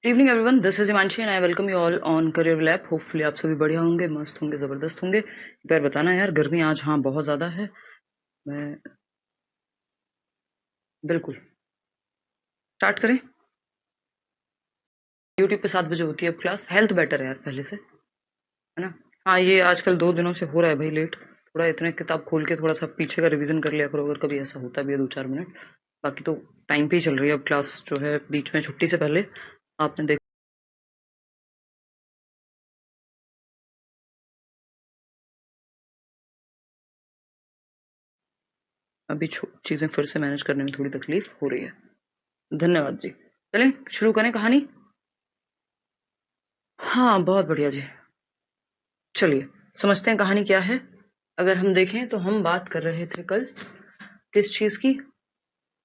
Evening everyone, this is Himanshi and I welcome you all on career lab. Hopefully आप सभी बढ़िया होंगे, मस्त होंगे, ज़बरदस्त होंगे। एक बार बताना यार, गर्मी आज हाँ बहुत ज़्यादा है। मैं बिल्कुल स्टार्ट करें। यूट्यूब पे 7 बजे होती है अब क्लास। हेल्थ बेटर है यार पहले से, है ना। हाँ, ये आजकल 2 दिनों से हो रहा है भाई लेट। थोड़ा इतने किताब खोल के थोड़ा सा पीछे का रिवीजन कर लिया करो, अगर कभी ऐसा होता भी है 2-4 मिनट। बाकी तो टाइम पे ही चल रही है अब क्लास, जो है बीच में छुट्टी से पहले आपने देख अभी चीज़ें फिर से मैनेज करने में थोड़ी तकलीफ हो रही है। धन्यवाद जी। चलें शुरू करें कहानी। हाँ बहुत बढ़िया जी। चलिए समझते हैं कहानी क्या है। अगर हम देखें तो हम बात कर रहे थे कल किस चीज़ की,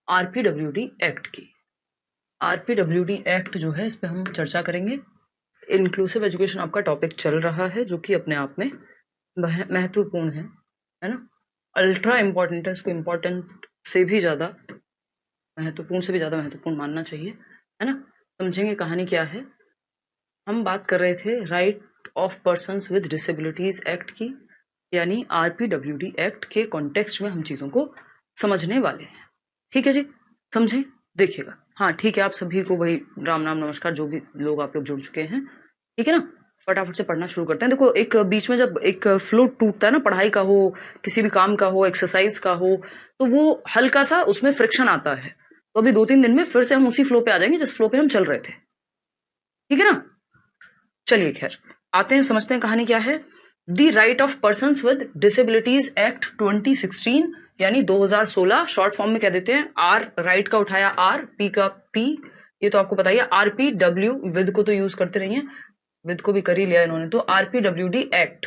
आरपीडब्ल्यूडी एक्ट की। आरपीडब्ल्यूडी एक्ट जो है इस पे हम चर्चा करेंगे। इंक्लूसिव एजुकेशन आपका टॉपिक चल रहा है, जो कि अपने आप में महत्वपूर्ण है ना। अल्ट्रा इम्पोर्टेंट है, इसको इम्पोर्टेंट से भी ज़्यादा, महत्वपूर्ण से भी ज़्यादा महत्वपूर्ण मानना चाहिए, है ना। समझेंगे कहानी क्या है। हम बात कर रहे थे right of persons with disabilities act की, यानी आरपीडब्ल्यूडी एक्ट के कॉन्टेक्स्ट में हम चीज़ों को समझने वाले हैं। ठीक है जी, समझें, देखिएगा। हाँ ठीक है, आप सभी को भाई राम नाम नमस्कार, जो भी लोग आप लोग जुड़ चुके हैं, ठीक है ना। फटाफट से पढ़ना शुरू करते हैं। देखो, एक बीच में जब एक फ्लो टूटता है ना, पढ़ाई का हो, किसी भी काम का हो, एक्सरसाइज का हो, तो वो हल्का सा उसमें फ्रिक्शन आता है। तो अभी 2-3 दिन में फिर से हम उसी फ्लो पे आ जाएंगे जिस फ्लो पे हम चल रहे थे, ठीक है ना। चलिए खैर, आते हैं, समझते हैं कहानी क्या है। The right of persons with disabilities act 2016, यानी 2016, शॉर्ट फॉर्म में कह देते हैं। आर राइट का उठाया आर, पी का पी, ये तो आपको पता ही है। आरपीडब्ल्यू विद को तो यूज करते नहीं है, विद को भी कर ही लिया इन्होंने, तो आरपीडब्ल्यूडी एक्ट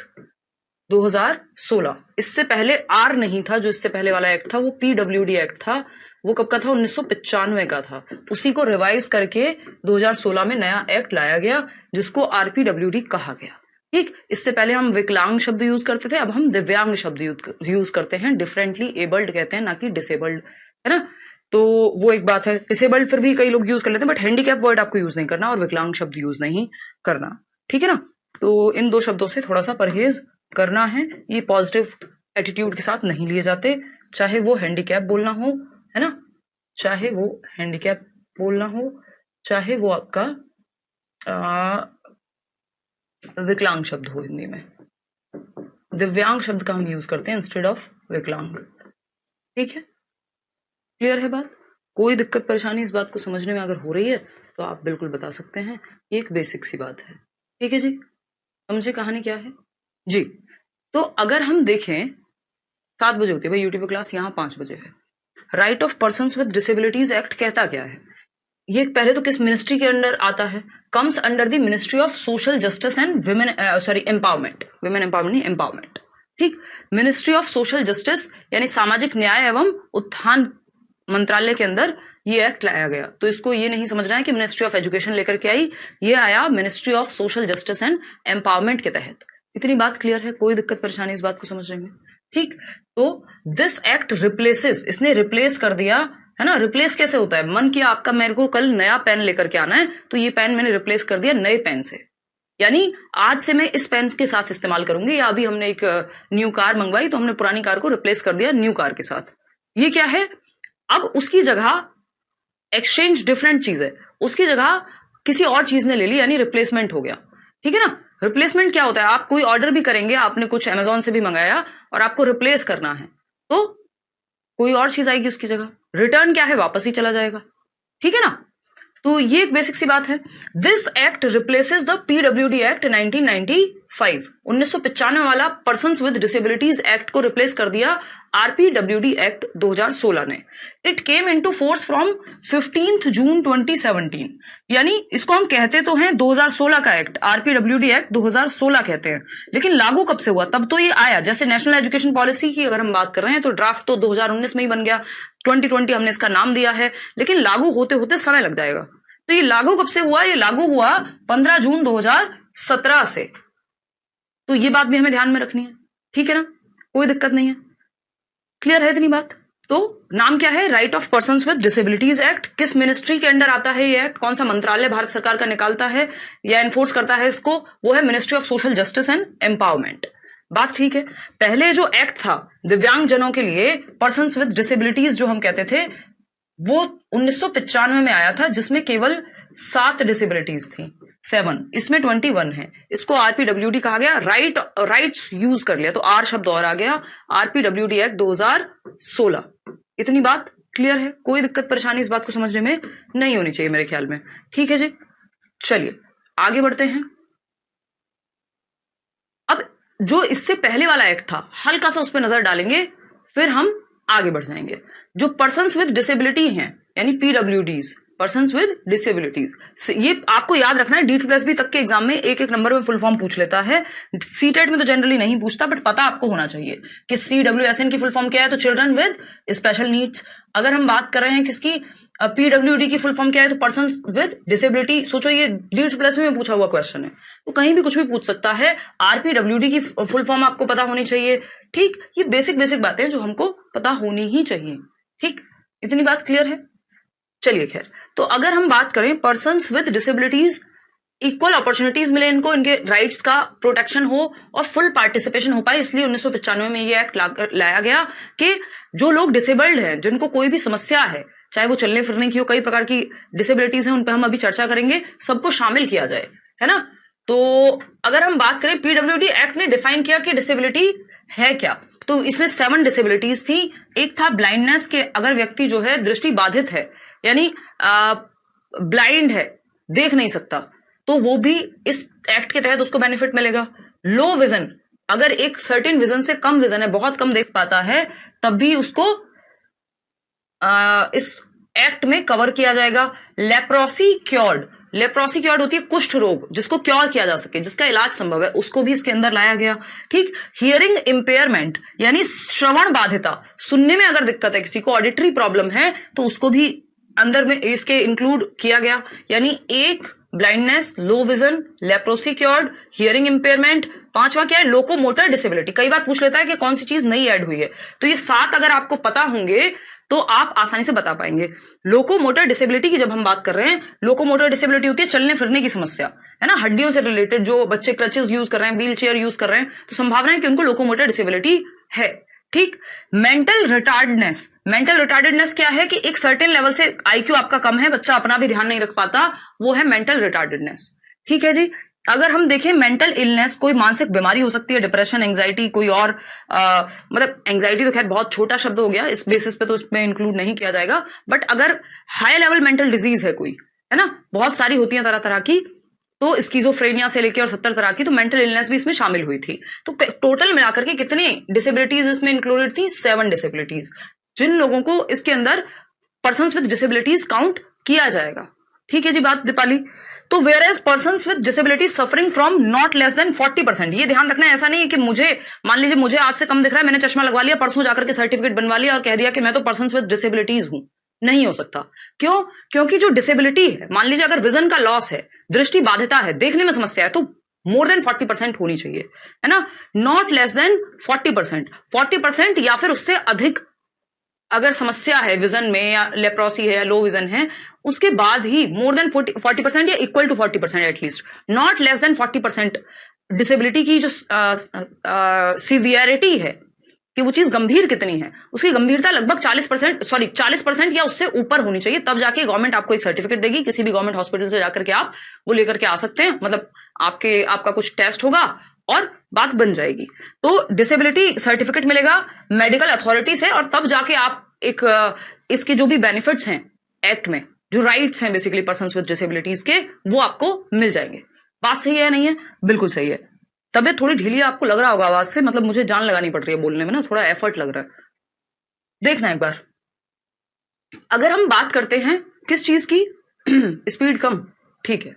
2016। इससे पहले आर नहीं था, जो इससे पहले वाला एक्ट था वो पीडब्ल्यूडी एक्ट था। वो कब का था? 1995 का था। उसी को रिवाइज करके 2016 में नया एक्ट लाया गया, जिसको आरपीडब्ल्यूडी कहा गया। ठीक, इससे पहले हम विकलांग शब्द यूज करते थे, अब हम दिव्यांग शब्द यूज करते हैं। डिफरेंटली एबल्ड कहते हैं, ना कि डिसेबल्ड, है ना। तो वो एक बात है। डिसेबल्ड फिर भी कई लोग यूज कर लेते हैं, बट हैंडीकैप वर्ड आपको यूज नहीं करना और विकलांग शब्द यूज नहीं करना, ठीक है ना। तो इन दो शब्दों से थोड़ा सा परहेज करना है। ये पॉजिटिव एटीट्यूड के साथ नहीं लिए जाते, चाहे वो हैंडीकैप बोलना हो, है ना, चाहे वो हैंडीकैप बोलना हो, चाहे वो आपका विकलांग शब्द हो। हिंदी में दिव्यांग शब्द का हम यूज करते हैं इंस्टेड ऑफ विकलांग, ठीक है। क्लियर है बात? कोई दिक्कत परेशानी इस बात को समझने में अगर हो रही है तो आप बिल्कुल बता सकते हैं। ये एक बेसिक सी बात है, ठीक है जी। समझे कहानी क्या है जी। तो अगर हम देखें, 7 बजे होती है भाई यूट्यूब पे क्लास, यहाँ 5 बजे है। Right of persons with disabilities act कहता क्या है? ये पहले तो किस मिनिस्ट्री के अंडर आता है? Comes under the ministry of social justice and women, sorry empowerment, women empowerment नहीं, एम्पावरमेंट, ठीक। मिनिस्ट्री ऑफ सोशल जस्टिस यानी सामाजिक न्याय एवं उत्थान मंत्रालय के अंदर ये एक्ट लाया गया। तो इसको ये नहीं समझना है कि मिनिस्ट्री ऑफ एजुकेशन लेकर के आई, ये आया ministry of social justice and empowerment के तहत। इतनी बात क्लियर है? कोई दिक्कत परेशानी इस बात को समझने में? ठीक। तो दिस एक्ट रिप्लेसेस, इसने रिप्लेस कर दिया, है ना। रिप्लेस कैसे होता है? मन किया आपका मेरे को कल नया पेन लेकर के आना है, तो ये पेन मैंने रिप्लेस कर दिया नए पेन से, यानी आज से मैं इस पेन के साथ इस्तेमाल करूंगी। या अभी हमने एक न्यू कार मंगवाई, तो हमने पुरानी कार को रिप्लेस कर दिया न्यू कार के साथ। ये क्या है? अब उसकी जगह एक्सचेंज डिफरेंट चीज है, उसकी जगह किसी और चीज ने ले ली, यानी रिप्लेसमेंट हो गया, ठीक है ना। रिप्लेसमेंट क्या होता है? आप कोई ऑर्डर भी करेंगे, आपने कुछ अमेजोन से भी मंगाया और आपको रिप्लेस करना है, तो कोई और चीज आएगी उसकी जगह। रिटर्न क्या है? वापस ही चला जाएगा, ठीक है ना। तो ये एक बेसिक सी बात है। This act replaces the PWD act 1995, 1995 वाला पर्सन्स विद डिसेबिलिटीज एक्ट को रिप्लेस कर दिया आरपीडब्ल्यूडी एक्ट 2016 ने। It came into force from 15 जून 2017, यानी इसको हम कहते तो हैं 2016 का एक्ट, आरपीडब्ल्यूडी एक्ट 2016 कहते हैं, लेकिन लागू कब से हुआ? तब तो ये आया, जैसे नेशनल एजुकेशन पॉलिसी की अगर हम बात कर रहे हैं तो ड्राफ्ट तो 2019 में ही बन गया, 2020 हमने इसका नाम दिया है, लेकिन लागू होते होते समय लग जाएगा। तो ये लागू कब से हुआ? ये लागू हुआ 15 जून 2017 से। तो ये बात भी हमें ध्यान में रखनी है, ठीक है ना। कोई दिक्कत नहीं है, क्लियर है इतनी बात? तो नाम क्या है? Right of persons with disabilities act. किस मिनिस्ट्री के अंडर आता है ये एक्ट? कौन सा मंत्रालय भारत सरकार का निकालता है या एनफोर्स करता है इसको? वो है ministry of social justice and empowerment. बात ठीक है। पहले जो एक्ट था दिव्यांग जनों के लिए, पर्सन्स विद डिसेबिलिटीज जो हम कहते थे, वो 1995 में आया था, जिसमें केवल 7 डिसेबिलिटीज थी, 7। इसमें 21 है। इसको आरपीडब्ल्यूडी कहा गया, राइट्स यूज कर लिया तो आर शब्द और आ गया, आरपीडब्ल्यूडी एक्ट 2016। इतनी बात क्लियर है? कोई दिक्कत परेशानी इस बात को समझने में नहीं होनी चाहिए मेरे ख्याल में। ठीक है जी, चलिए आगे बढ़ते हैं। अब जो इससे पहले वाला एक्ट था, हल्का सा उस पर नजर डालेंगे, फिर हम आगे बढ़ जाएंगे। जो पर्सन्स विद डिसेबिलिटी हैं, यानी पीडब्ल्यूडीज, पर्सन्स विद डिसेबिलिटीज, ये आपको याद रखना है। D2+B तक के एग्जाम में एक एक नंबर में फुल फॉर्म पूछ लेता है। सीटेट में तो जनरली नहीं पूछता, बट पता आपको होना चाहिए कि CWSN की फुल फॉर्म क्या है, तो चिल्ड्रन विद स्पेशल नीड्स। अगर हम बात कर रहे हैं किसकी, पीडब्ल्यूडी की फुल फॉर्म क्या है, तो पर्सन विद डिसेबिलिटी। सोचो ये D2+B में पूछा हुआ क्वेश्चन है, तो कहीं भी कुछ भी पूछ सकता है। आरपीडब्ल्यूडी की फुल फॉर्म आपको पता होनी चाहिए। ठीक, ये बेसिक बेसिक बातें जो हमको पता होनी ही चाहिए। ठीक, इतनी बात क्लियर है? चलिए खैर, तो अगर हम बात करें persons with disabilities, equal opportunities मिले इनको, इनके राइट्स का प्रोटेक्शन हो और फुल पार्टिसिपेशन हो पाए, इसलिए 1995 में ये एक्ट लाया गया कि जो लोग डिसेबल्ड हैं, जिनको कोई भी समस्या है, चाहे वो चलने फिरने की हो, कई प्रकार की डिसेबिलिटीज हैं, उन पर हम अभी चर्चा करेंगे, सबको शामिल किया जाए, है ना। तो अगर हम बात करें, पीडब्ल्यूडी एक्ट ने डिफाइन किया कि डिसेबिलिटी है क्या, तो इसमें 7 डिसेबिलिटीज थी। एक था ब्लाइंडनेस, के अगर व्यक्ति जो है दृष्टि बाधित है, यानी ब्लाइंड है, देख नहीं सकता, तो वो भी इस एक्ट के तहत उसको बेनिफिट मिलेगा। लो विजन, अगर एक सर्टेन विजन से कम विजन है, बहुत कम देख पाता है, तब भी उसको इस एक्ट में कवर किया जाएगा। लेप्रोसी क्योर्ड, लेप्रोसी क्योर्ड होती है कुष्ठ रोग, जिसको क्योर किया जा सके, जिसका इलाज संभव है, उसको भी इसके अंदर लाया गया। ठीक, हियरिंग इंपेयरमेंट, यानी श्रवण बाधिता, सुनने में अगर दिक्कत है, किसी को ऑडिटरी प्रॉब्लम है, तो उसको भी अंदर में इसके इंक्लूड किया गया। यानी एक blindness, low vision, leprosy cured, hearing impairment. 5वां क्या है? Locomotor disability. कई बार पूछ लेता है कि कौन सी चीज नई ऐड हुई है, तो ये 7 अगर आपको पता होंगे तो आप आसानी से बता पाएंगे। लोकोमोटर डिसेबिलिटी की जब हम बात कर रहे हैं, लोकोमोटर डिसेबिलिटी होती है चलने फिरने की समस्या, है ना, हड्डियों से रिलेटेड। जो बच्चे क्रचेस यूज कर रहे हैं, व्हील चेयर यूज कर रहे हैं, तो संभावना है कि उनको लोकोमोटर डिसेबिलिटी है। ठीक, मेंटल रिटार्डेडनेस, मेंटल रिटार्डेडनेस क्या है कि एक सर्टेन लेवल से आईक्यू आपका कम है, बच्चा अपना भी ध्यान नहीं रख पाता, वो है मेंटल रिटार्डेडनेस। ठीक है जी। अगर हम देखें मेंटल इलनेस, कोई मानसिक बीमारी हो सकती है, डिप्रेशन, एंजाइटी, कोई और मतलब एंजाइटी तो खैर बहुत छोटा शब्द हो गया, इस बेसिस पे तो इसमें इंक्लूड नहीं किया जाएगा, बट अगर हाई लेवल मेंटल डिजीज है कोई, है ना, बहुत सारी होती है तरह तरह की, तो स्किज़ोफ्रेनिया से लेकर और 70 तरह की, तो मेंटल इलनेस भी इसमें शामिल हुई थी। तो टोटल मिलाकर के कितनी डिसेबिलिटीज इसमें इंक्लूडेड थी? 7 डिसेबिलिटीज, जिन लोगों को इसके अंदर पर्सन्स विद डिसेबिलिटीज काउंट किया जाएगा। ठीक है जी बात दीपाली। तो whereas persons with disability suffering from not less than 40%, ये ध्यान रखना है, ऐसा नहीं है कि मुझे, मान लीजिए मुझे आज से कम दिख रहा है, मैंने चश्मा लगवा लिया, परसों जाकर के सर्टिफिकेट बनवा लिया और कह दिया कि मैं तो पर्सन्स विद डिसेबिलिटीज हूं, नहीं हो सकता। क्यों? क्योंकि जो डिसेबिलिटी है, मान लीजिए अगर विजन का लॉस है, दृष्टि बाधिता है, देखने में समस्या है, तो मोर देन 40% होनी चाहिए, है ना, नॉट लेस देन 40%, 40% या फिर उससे अधिक अगर समस्या है विजन में, या लेप्रोसी है या लो विजन है, उसके बाद ही मोर देन 40% या equal to 40% at least, not less than 40% disability की जो सीवियरिटी है कि वो चीज गंभीर कितनी है, उसकी गंभीरता लगभग 40% या उससे ऊपर होनी चाहिए, तब जाके गवर्नमेंट आपको एक सर्टिफिकेट देगी। किसी भी गवर्नमेंट हॉस्पिटल से जाकर के आप वो लेकर के आ सकते हैं, मतलब आपका कुछ टेस्ट होगा और बात बन जाएगी। तो डिसेबिलिटी सर्टिफिकेट मिलेगा मेडिकल अथॉरिटी से, और तब जाके आप एक इसके जो भी बेनिफिट्स हैं एक्ट में, जो राइट्स हैं बेसिकली पर्सन्स विद डिसेबिलिटीज के, वो आपको मिल जाएंगे। बात सही है नहीं है? बिल्कुल सही है। तबीयत थोड़ी ढीली आपको लग रहा होगा आवाज से, मतलब मुझे जान लगानी पड़ रही है बोलने में ना, थोड़ा एफर्ट लग रहा है। देखना एक बार, अगर हम बात करते हैं किस चीज की, स्पीड कम, ठीक है,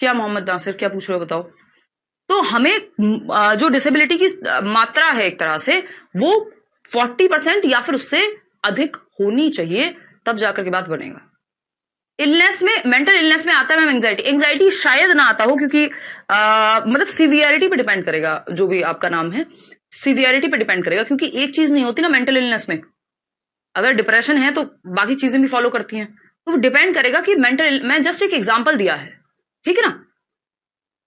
क्या मोहम्मद नासिर क्या पूछ रहे हो बताओ। तो हमें जो डिसेबिलिटी की मात्रा है एक तरह से, वो 40% या फिर उससे अधिक होनी चाहिए, तब जाकर के बात बनेगा। इलनेस में, मेंटल इलनेस में आता है मैम एंजाइटी शायद ना आता हो, क्योंकि मतलब सीवियरिटी पे डिपेंड करेगा जो भी आपका नाम है। सीवियरिटी पे डिपेंड करेगा, क्योंकि एक चीज नहीं होती ना मेंटल इलनेस में। अगर डिप्रेशन है तो बाकी चीजें भी फॉलो करती हैं, तो वो डिपेंड करेगा कि मेंटल, मैं जस्ट एक एग्जांपल दिया है, ठीक है ना,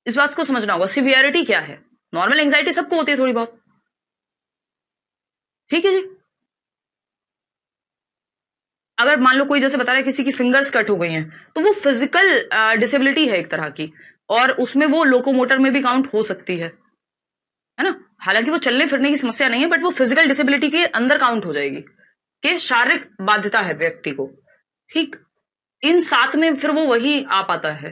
इस बात को समझना होगा सीवियरिटी क्या है। नॉर्मल एंजाइटी सबको होती है थोड़ी बहुत, ठीक है जी। अगर मान लो कोई जैसे बता रहा है किसी की फिंगर्स कट हो गई हैं, तो वो फिजिकल डिसेबिलिटी है एक तरह की, और उसमें वो लोकोमोटर में भी काउंट हो सकती है ना। हालांकि वो चलने फिरने की समस्या नहीं है, बट वो फिजिकल डिसेबिलिटी के अंदर काउंट हो जाएगी कि शारीरिक बाध्यता है व्यक्ति को, ठीक। इन साथ में फिर वो वही आ पाता है,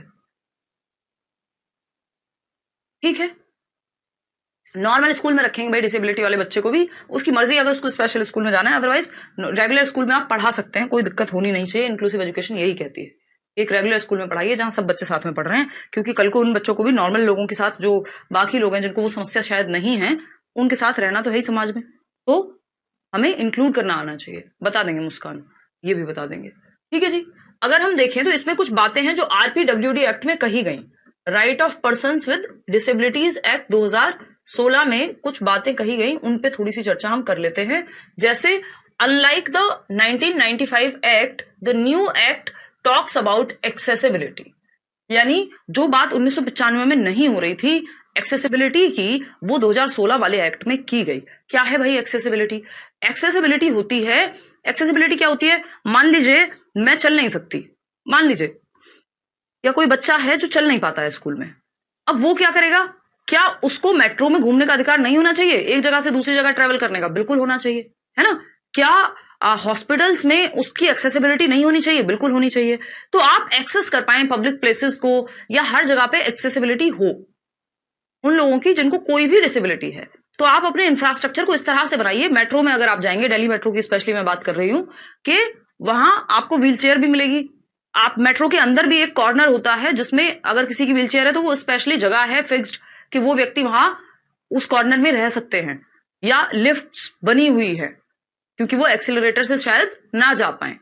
ठीक है। नॉर्मल स्कूल में रखेंगे भाई डिसेबिलिटी वाले बच्चे को भी, उसकी मर्जी, अगर उसको स्पेशल स्कूल में जाना है, अदरवाइज रेगुलर स्कूल में आप पढ़ा सकते हैं, कोई दिक्कत होनी नहीं चाहिए। इंक्लूसिव एजुकेशन यही कहती है, एक रेगुलर स्कूल में पढ़ाइए जहां सब बच्चे साथ में पढ़ रहे हैं, क्योंकि कल को उन बच्चों को भी नॉर्मल लोगों के साथ, जो बाकी लोग हैं जिनको वो समस्या शायद नहीं है, उनके साथ रहना तो है ही समाज में, तो हमें इंक्लूड करना आना चाहिए। बता देंगे मुस्कान, ये भी बता देंगे, ठीक है जी। अगर हम देखें तो इसमें कुछ बातें हैं जो आरपीडब्ल्यूडी एक्ट में कही गई, right of persons with disabilities act 2016 में कुछ बातें कही गई, उन पे थोड़ी सी चर्चा हम कर लेते हैं। जैसे unlike the 1995 act, the new act talks about accessibility, यानी जो बात 1995 में नहीं हो रही थी एक्सेसिबिलिटी की, वो 2016 वाले एक्ट में की गई। क्या है भाई एक्सेसिबिलिटी? एक्सेसिबिलिटी होती है, एक्सेसिबिलिटी क्या होती है? मान लीजिए मैं चल नहीं सकती, मान लीजिए, या कोई बच्चा है जो चल नहीं पाता है स्कूल में, अब वो क्या करेगा? क्या उसको मेट्रो में घूमने का अधिकार नहीं होना चाहिए? एक जगह से दूसरी जगह ट्रेवल करने का बिल्कुल होना चाहिए, है ना। क्या हॉस्पिटल्स में उसकी एक्सेसिबिलिटी नहीं होनी चाहिए? बिल्कुल होनी चाहिए। तो आप एक्सेस कर पाए पब्लिक प्लेसेस को, या हर जगह पे एक्सेसिबिलिटी हो उन लोगों की जिनको कोई भी डिसेबिलिटी है। तो आप अपने इंफ्रास्ट्रक्चर को इस तरह से बनाइए, मेट्रो में अगर आप जाएंगे, दिल्ली मेट्रो की स्पेशली मैं बात कर रही हूं, कि वहां आपको व्हील चेयर भी मिलेगी। आप मेट्रो के अंदर भी एक कॉर्नर होता है जिसमें अगर किसी की व्हील चेयर है तो वो स्पेशली जगह है फिक्स्ड कि वो व्यक्ति वहां उस कॉर्नर में रह सकते हैं, या लिफ्ट बनी हुई है क्योंकि वो एक्सीलरेटर से शायद ना जा पाए,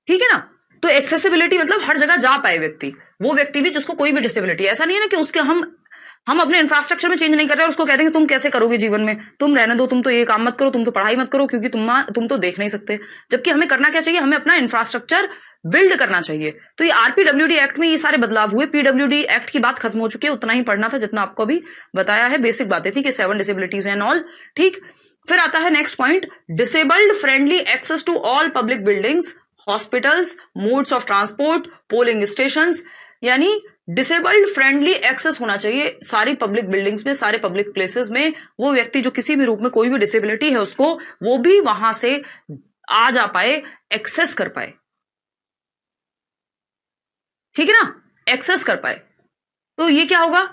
ठीक है ना। तो एक्सेसिबिलिटी मतलब हर जगह जा पाए व्यक्ति, वो व्यक्ति भी जिसको कोई भी डिसेबिलिटी, ऐसा नहीं है ना कि उसके हम अपने इंफ्रास्ट्रक्चर में चेंज नहीं कर रहे और उसको कहते हैं कि तुम कैसे करोगे जीवन में, तुम रहने दो, तुम तो ये काम मत करो, तुम तो पढ़ाई मत करो क्योंकि तुम तो देख नहीं सकते। जबकि हमें करना क्या चाहिए? हमें अपना इंफ्रास्ट्रक्चर बिल्ड करना चाहिए। तो ये आरपीडब्ल्यूडी एक्ट में ये सारे बदलाव हुए। पीडब्ल्यूडी एक्ट की बात खत्म हो चुकी है, उतना ही पढ़ना था जितना आपको अभी बताया है, बेसिक बातें थी कि 7 डिसेबिलिटीज एंड ऑल, ठीक। फिर आता है next point, disabled friendly access to all public buildings, hospitals, modes of transport, polling station, यानी डिसेबल्ड फ्रेंडली एक्सेस होना चाहिए सारी पब्लिक बिल्डिंग्स में, सारे पब्लिक प्लेसेस में। वो व्यक्ति जो किसी भी रूप में कोई भी डिसेबिलिटी है उसको, वो भी वहां से आ जा पाए, एक्सेस कर पाए, ठीक है ना, एक्सेस कर पाए। तो ये क्या होगा?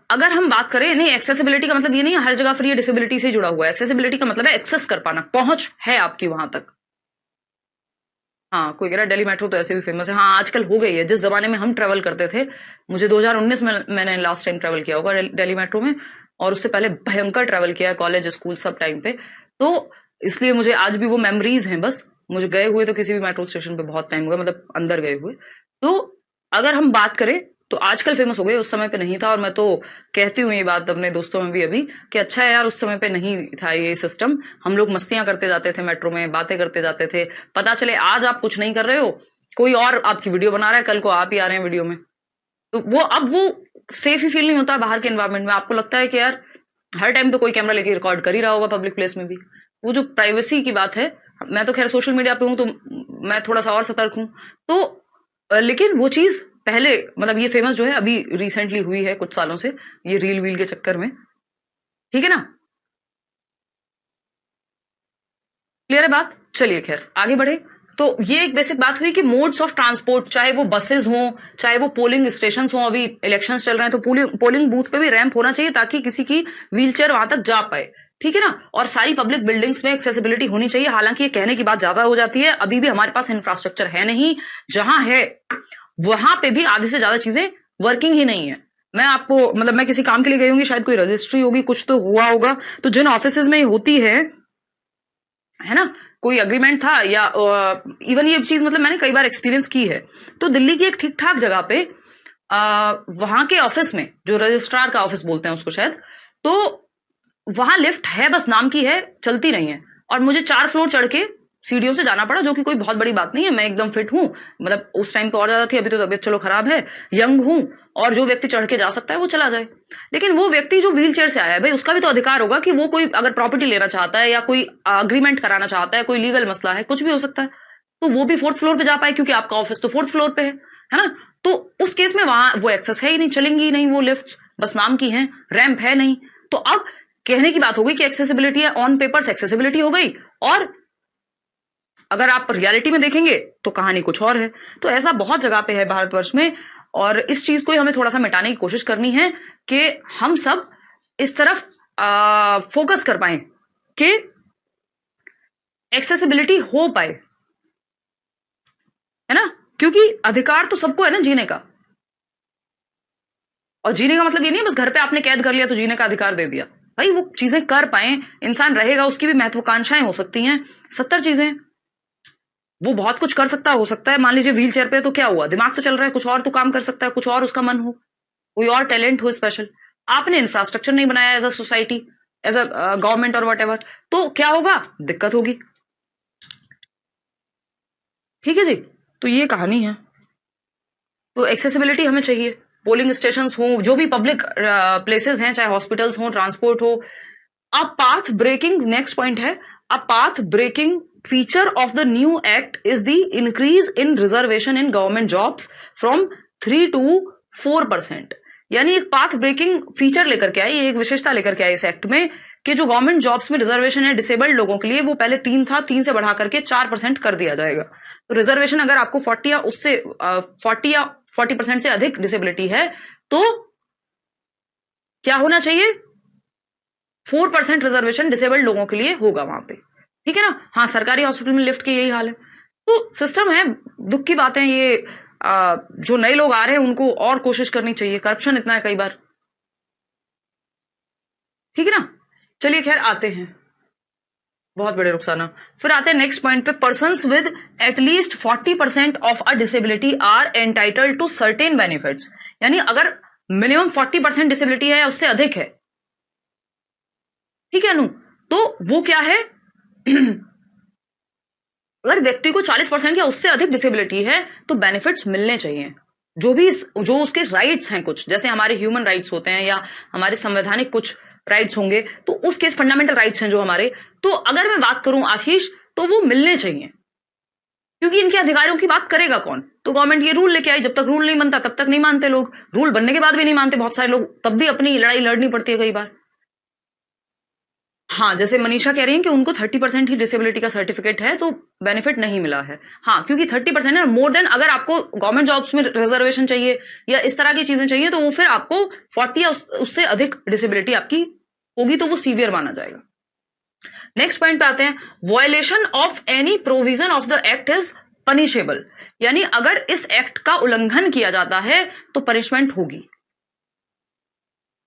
अगर हम बात करें, नहीं एक्सेसिबिलिटी का मतलब ये नहीं है हर जगह फिर ये डिसेबिलिटी से जुड़ा हुआ है। एक्सेसिबिलिटी का मतलब है एक्सेस कर पाना, पहुंच है आपकी वहां तक। हाँ, कोई कह रहा है दिल्ली मेट्रो तो ऐसे भी फेमस है। हाँ, आजकल हो गई है। जिस जमाने में हम ट्रेवल करते थे, मुझे 2019 में मैंने लास्ट टाइम ट्रेवल किया होगा दिल्ली मेट्रो में, और उससे पहले भयंकर ट्रेवल किया है कॉलेज स्कूल सब टाइम पे। तो इसलिए मुझे आज भी वो मेमोरीज हैं। बस मुझे गए हुए तो किसी भी मेट्रो स्टेशन पे बहुत टाइम हुआ, मतलब अंदर गए हुए। तो अगर हम बात करें तो आजकल फेमस हो गए, उस समय पे नहीं था। और मैं तो कहती हूँ ये बात अपने दोस्तों में भी अभी कि अच्छा है यार, उस समय पे नहीं था ये सिस्टम। हम लोग मस्तियां करते जाते थे मेट्रो में, बातें करते जाते थे, पता चले आज आप कुछ नहीं कर रहे हो, कोई और आपकी वीडियो बना रहा है, कल को आप ही आ रहे हैं वीडियो में। तो वो अब वो सेफ ही फील नहीं होता बाहर के एनवायरमेंट में। आपको लगता है कि यार हर टाइम तो कोई कैमरा लेके रिकॉर्ड कर ही रहा होगा पब्लिक प्लेस में भी। वो जो प्राइवेसी की बात है, मैं तो खैर सोशल मीडिया पे हूँ तो मैं थोड़ा सा और सतर्क हूँ। तो लेकिन वो चीज पहले, मतलब ये फेमस जो है अभी रिसेंटली हुई है कुछ सालों से, ये रील वील के चक्कर में, ठीक है ना। क्लियर है बात? चलिए खैर आगे बढ़े। तो ये एक बेसिक बात हुई कि मोड्स ऑफ ट्रांसपोर्ट, चाहे वो बसेस हों, चाहे वो पोलिंग स्टेशन हों, अभी इलेक्शंस चल रहे हैं तो पोलिंग बूथ पे भी रैंप होना चाहिए ताकि किसी की व्हीलचेयर वहां तक जा पाए, ठीक है ना। और सारी पब्लिक बिल्डिंग्स में एक्सेसिबिलिटी होनी चाहिए। हालांकि ये कहने की बात ज्यादा हो जाती है, अभी भी हमारे पास इंफ्रास्ट्रक्चर है नहीं, जहां है वहां पे भी आधे से ज्यादा चीजें वर्किंग ही नहीं है। मैं आपको, मतलब मैं किसी काम के लिए गई होंगी, शायद कोई रजिस्ट्री होगी, कुछ तो हुआ होगा, तो जिन ऑफिसेज में होती है ना, कोई अग्रीमेंट था या इवन ये चीज मतलब मैंने कई बार एक्सपीरियंस की है। तो दिल्ली की एक ठीक ठाक जगह पे वहां के ऑफिस में, जो रजिस्ट्रार का ऑफिस बोलते हैं उसको शायद, तो वहां लिफ्ट है, बस नाम की है, चलती नहीं है, और मुझे 4 फ्लोर चढ़ के सीढ़ियों से जाना पड़ा, जो कि कोई बहुत बड़ी बात नहीं है। मैं एकदम फिट हूँ, मतलब उस टाइम तो और ज्यादा थी, अभी तो तबीयत चलो खराब है, यंग हूँ, और जो व्यक्ति चढ़ के जा सकता है वो चला जाए। लेकिन वो व्यक्ति जो व्हील चेयर से आया है, भाई उसका भी तो अधिकार होगा कि वो कोई अगर प्रॉपर्टी लेना चाहता है या कोई अग्रीमेंट कराना चाहता है, कोई लीगल मसला है, कुछ भी हो सकता है, तो वो भी 4th फ्लोर पे जा पाए, क्योंकि आपका ऑफिस तो 4th फ्लोर पे है ना। तो उस केस में वहां वो एक्सेस है ही नहीं, चलेंगी ही नहीं वो लिफ्ट, बस नाम की है, रैंप है नहीं। तो अब कहने की बात हो गई कि एक्सेसिबिलिटी है, ऑन पेपर्स एक्सेसिबिलिटी हो गई, और अगर आप रियलिटी में देखेंगे तो कहानी कुछ और है। तो ऐसा बहुत जगह पे है भारतवर्ष में, और इस चीज को हमें थोड़ा सा मिटाने की कोशिश करनी है कि हम सब इस तरफ फोकस कर पाए कि एक्सेसिबिलिटी हो पाए, है ना। क्योंकि अधिकार तो सबको है ना जीने का, और जीने का मतलब ये नहीं है बस घर पे आपने कैद कर लिया तो जीने का अधिकार दे दिया। भाई वो चीजें कर पाए, इंसान रहेगा, उसकी भी महत्वाकांक्षाएं हो सकती हैं, 70 चीजें, वो बहुत कुछ कर सकता हो सकता है। मान लीजिए व्हील चेयर पे, तो क्या हुआ, दिमाग तो चल रहा है, कुछ और तो काम कर सकता है, कुछ और उसका मन हो, कोई और टैलेंट हो स्पेशल। आपने इंफ्रास्ट्रक्चर नहीं बनाया as a society, as a government और वट एवर, तो क्या होगा, दिक्कत होगी। ठीक है जी, तो ये कहानी है। तो एक्सेसिबिलिटी हमें चाहिए, पोलिंग स्टेशन हो, जो भी पब्लिक प्लेसेस हैं, चाहे हॉस्पिटल्स हो, ट्रांसपोर्ट हो। A path breaking, next point है, a path breaking feature of the new act is the increase in reservation in government jobs from 3 to 4%। यानी एक पाथ ब्रेकिंग फीचर लेकर के आई, एक विशेषता लेकर के आई इस एक्ट में, कि जो गवर्नमेंट जॉब्स में रिजर्वेशन है डिसेबल्ड लोगों के लिए, वो पहले 3 था, 3 से बढ़ा करके 4% कर दिया जाएगा। तो रिजर्वेशन अगर आपको 40 या उससे 40% से अधिक डिसेबिलिटी है, तो क्या होना चाहिए, 4% रिजर्वेशन डिसेबल्ड लोगों के लिए होगा वहां पे। ठीक है ना। हाँ, सरकारी हॉस्पिटल में लिफ्ट की यही हाल है। तो सिस्टम है, दुख की बात है ये। जो नए लोग आ रहे हैं उनको और कोशिश करनी चाहिए, करप्शन इतना है कई बार। ठीक है ना। चलिए खैर आते हैं, बहुत बड़े रुखसाना। फिर आते हैं नेक्स्ट पॉइंट पे, persons with at least 40% of a disability are entitled to certain benefits. यानी अगर मिनिमम 40% डिसेबिलिटी है या उससे अधिक है, ठीक है अनु, तो वो क्या है अगर व्यक्ति को 40% या उससे अधिक डिसेबिलिटी है तो बेनिफिट्स मिलने चाहिए, जो उसके राइट्स हैं, कुछ जैसे हमारे ह्यूमन राइट्स होते हैं या हमारे संवैधानिक कुछ राइट्स होंगे, तो उस केस फंडामेंटल राइट्स हैं जो हमारे, तो अगर मैं बात करूं आशीष, तो वो मिलने चाहिए। क्योंकि इनके अधिकारों की बात करेगा कौन, तो गवर्नमेंट ये रूल लेके आई, जब तक रूल नहीं बनता तब तक नहीं मानते लोग, रूल बनने के बाद भी नहीं मानते बहुत सारे लोग, तब भी अपनी लड़ाई लड़नी पड़ती है कई बार। हाँ, जैसे मनीषा कह रही है कि उनको 30% ही डिसेबिलिटी का सर्टिफिकेट है, तो बेनिफिट नहीं मिला है। हाँ, क्योंकि 30% है, मोर देन अगर आपको गवर्नमेंट जॉब्स में रिजर्वेशन चाहिए या इस तरह की चीजें चाहिए, तो वो फिर आपको 40 या उससे अधिक डिसेबिलिटी आपकी होगी, तो वो सीवियर माना जाएगा। नेक्स्ट पॉइंट पे आते हैं, violation of any provision of the act is punishable. यानी अगर इस एक्ट का उल्लंघन किया जाता है तो पनिशमेंट होगी,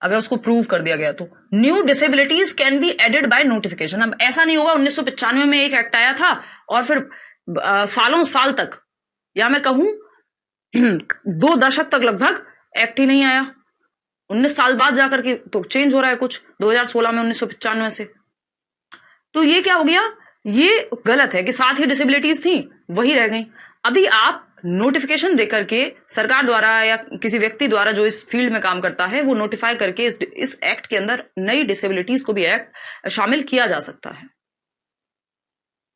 अगर उसको प्रूव कर दिया गया तो। New disabilities can be added by notification. अब ऐसा नहीं होगा 1995 में एक एक्ट आया था और फिर सालों साल तक, या मैं कहूं 2 दशक तक लगभग एक्ट ही नहीं आया, 19 साल बाद जाकर के तो चेंज हो रहा है कुछ 2016 में 1995 से। तो ये क्या हो गया, ये गलत है कि साथ ही डिसेबिलिटीज थी वही रह गई। अभी आप नोटिफिकेशन देकर के सरकार द्वारा या किसी व्यक्ति द्वारा जो इस फील्ड में काम करता है, वो नोटिफाई करके इस एक्ट के अंदर नई डिसेबिलिटीज को भी एक्ट शामिल किया जा सकता है।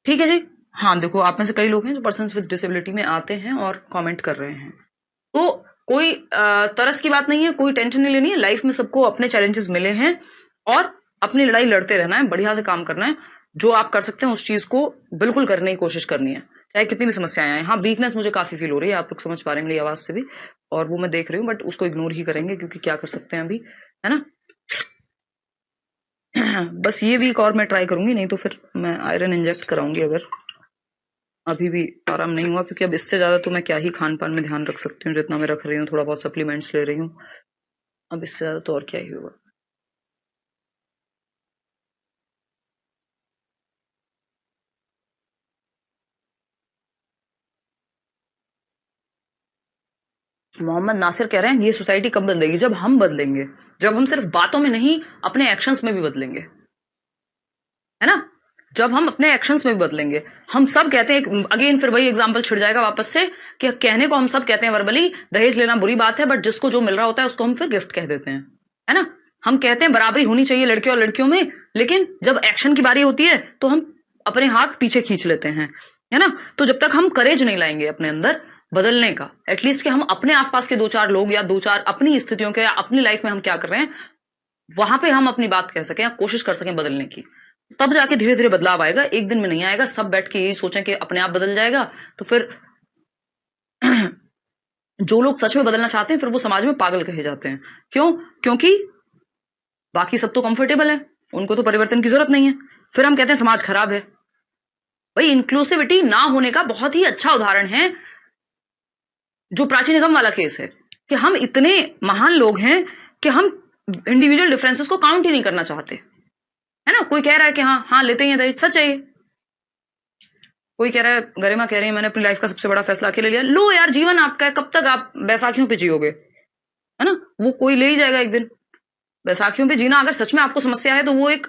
ठीक है जी। हाँ देखो, आप में से कई लोग हैं जो पर्सन्स विद डिसेबिलिटी में आते हैं और कमेंट कर रहे हैं, तो कोई तरस की बात नहीं है, कोई टेंशन नहीं लेनी है। लाइफ में सबको अपने चैलेंजेस मिले हैं और अपनी लड़ाई लड़ते रहना है, बढ़िया से काम करना है, जो आप कर सकते हैं उस चीज को बिल्कुल करने की कोशिश करनी है, चाहे कितनी भी समस्याएं आए। हाँ, वीकनेस मुझे काफी फील हो रही है, आप लोग समझ पा रहे हैं मेरी आवाज से भी, और वो मैं देख रही हूँ, बट उसको इग्नोर ही करेंगे क्योंकि क्या कर सकते हैं अभी, है ना। बस ये वीक और मैं ट्राई करूंगी, नहीं तो फिर मैं आयरन इंजेक्ट कराऊंगी अगर अभी भी आराम नहीं हुआ, क्योंकि अब इससे ज्यादा तो मैं क्या ही खान पान में ध्यान रख सकती हूँ, जितना मैं रख रही हूँ, थोड़ा बहुत सप्लीमेंट्स ले रही हूँ, अब इससे ज्यादा तो और क्या ही होगा। मोहम्मद नासिर कह रहे हैं ये सोसाइटी कब बदलेगी, जब हम बदलेंगे, जब हम सिर्फ बातों में नहीं अपने एक्शंस में भी बदलेंगे। है ना। जब हम अपने एक्शंस में भी बदलेंगे, हम सब कहते हैं, अगेन फिर वही एग्जांपल छिड़ जाएगा वापस से, कि कहने को हम सब कहते हैं वर्बली दहेज लेना बुरी बात है, बट जिसको जो मिल रहा होता है उसको हम फिर गिफ्ट कह देते हैं, है ना। हम कहते हैं बराबरी होनी चाहिए लड़के और लड़कियों में, लेकिन जब एक्शन की बारी होती है तो हम अपने हाथ पीछे खींच लेते हैं, है ना। तो जब तक हम करेज नहीं लाएंगे अपने अंदर बदलने का, एटलीस्ट कि हम अपने आसपास के 2-4 लोग या 2-4 अपनी स्थितियों के या अपनी लाइफ में हम क्या कर रहे हैं वहां पे हम अपनी बात कह सकें या कोशिश कर सकें बदलने की, तब जाके धीरे धीरे बदलाव आएगा। एक दिन में नहीं आएगा। सब बैठ के यही सोचें कि अपने आप बदल जाएगा तो फिर जो लोग सच में बदलना चाहते हैं फिर वो समाज में पागल कहे जाते हैं। क्यों? क्योंकि बाकी सब तो कंफर्टेबल है, उनको तो परिवर्तन की जरूरत नहीं है, फिर हम कहते हैं समाज खराब है। भाई इंक्लूसिविटी ना होने का बहुत ही अच्छा उदाहरण है जो प्राची निगम वाला केस है, कि हम इतने महान लोग हैं कि हम इंडिविजुअल डिफरेंसेस को काउंट ही नहीं करना चाहते, है ना। कोई कह रहा है कि हाँ हाँ लेते ही हैं दहेज, सच है ये। कोई कह रहा है, गरिमा कह रही है मैंने अपनी लाइफ का सबसे बड़ा फैसला अकेले लिया। लो यार, जीवन आपका है, कब तक आप बैसाखियों पे जियोगे, है ना। वो कोई ले ही जाएगा एक दिन। बैसाखियों पे जीना अगर सच में आपको समस्या है तो वो एक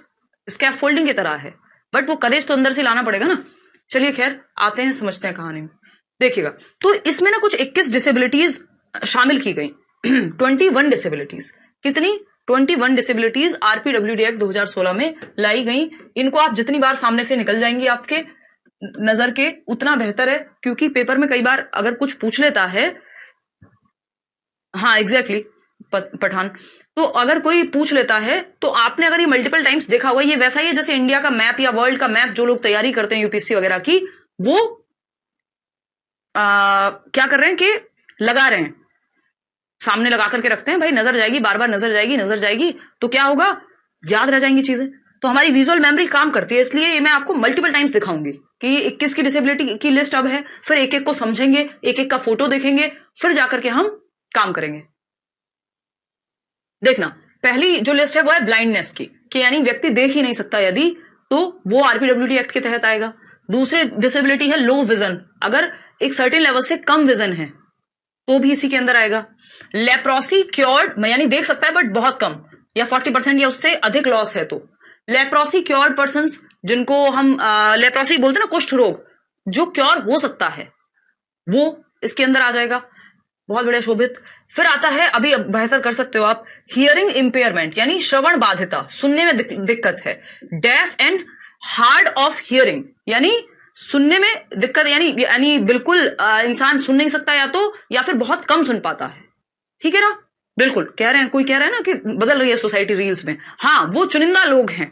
स्कैफोल्डिंग की तरह है, बट वो करेज तो अंदर से लाना पड़ेगा ना। चलिए खैर, आते हैं समझते हैं कहानी में। देखिएगा, तो इसमें ना कुछ 21 डिसेबिलिटीज शामिल की गई। 21 डिसेबिलिटीज, कितनी? 21 डिसेबिलिटीज आरपीडब्ल्यूडी एक्ट 2016 में लाई गई। इनको आप जितनी बार सामने से निकल जाएंगी आपके नजर के उतना बेहतर है, क्योंकि पेपर में कई बार अगर कुछ पूछ लेता है, हाँ एग्जैक्टली पठान, तो अगर कोई पूछ लेता है तो आपने अगर ये मल्टीपल टाइम्स देखा हुआ, ये वैसा ही है जैसे इंडिया का मैप या वर्ल्ड का मैप जो लोग तैयारी करते हैं यूपीएससी वगैरह की, वो क्या कर रहे हैं कि लगा रहे हैं, सामने लगा करके रखते हैं, भाई नजर जाएगी, बार बार नजर जाएगी, नजर जाएगी, तो क्या होगा, याद रह जाएंगी चीजें। तो हमारी विजुअल मेमोरी काम करती है, इसलिए ये मैं आपको मल्टीपल टाइम्स दिखाऊंगी कि 21 की डिसेबिलिटी की लिस्ट अब है, फिर एक एक को समझेंगे, एक एक का फोटो देखेंगे, फिर जाकर के हम काम करेंगे। देखना, पहली जो लिस्ट है वो है ब्लाइंडनेस की, कि यानी व्यक्ति देख ही नहीं सकता यदि, तो वो आरपीडब्ल्यूडी एक्ट के तहत आएगा। दूसरी डिसेबिलिटी है लो विजन, अगर एक सर्टेन लेवल से कम विजन है तो भी इसी के अंदर आएगा। लेप्रोसी क्योर्ड, यानी देख सकता है बट बहुत कम, या 40% या उससे अधिक लॉस है तो लेप्रोसी क्योर्ड पर्सन, जिनको हम लेप्रोसी बोलते हैं ना, कुष्ठ रोग जो क्योर हो सकता है, वो इसके अंदर आ जाएगा। बहुत बढ़िया शोभित। फिर आता है, अभी बेहतर कर सकते हो आप, हियरिंग इंपेयरमेंट, यानी श्रवण बाधिता, सुनने में दिक्कत है। Deaf and hard of hearing, यानी सुनने में दिक्कत, यानी बिल्कुल इंसान सुन नहीं सकता, या फिर बहुत कम सुन पाता है। ठीक है ना, बिल्कुल कह रहे हैं, कोई कह रहा है ना कि बदल रही है सोसाइटी रील्स में, हाँ वो चुनिंदा लोग हैं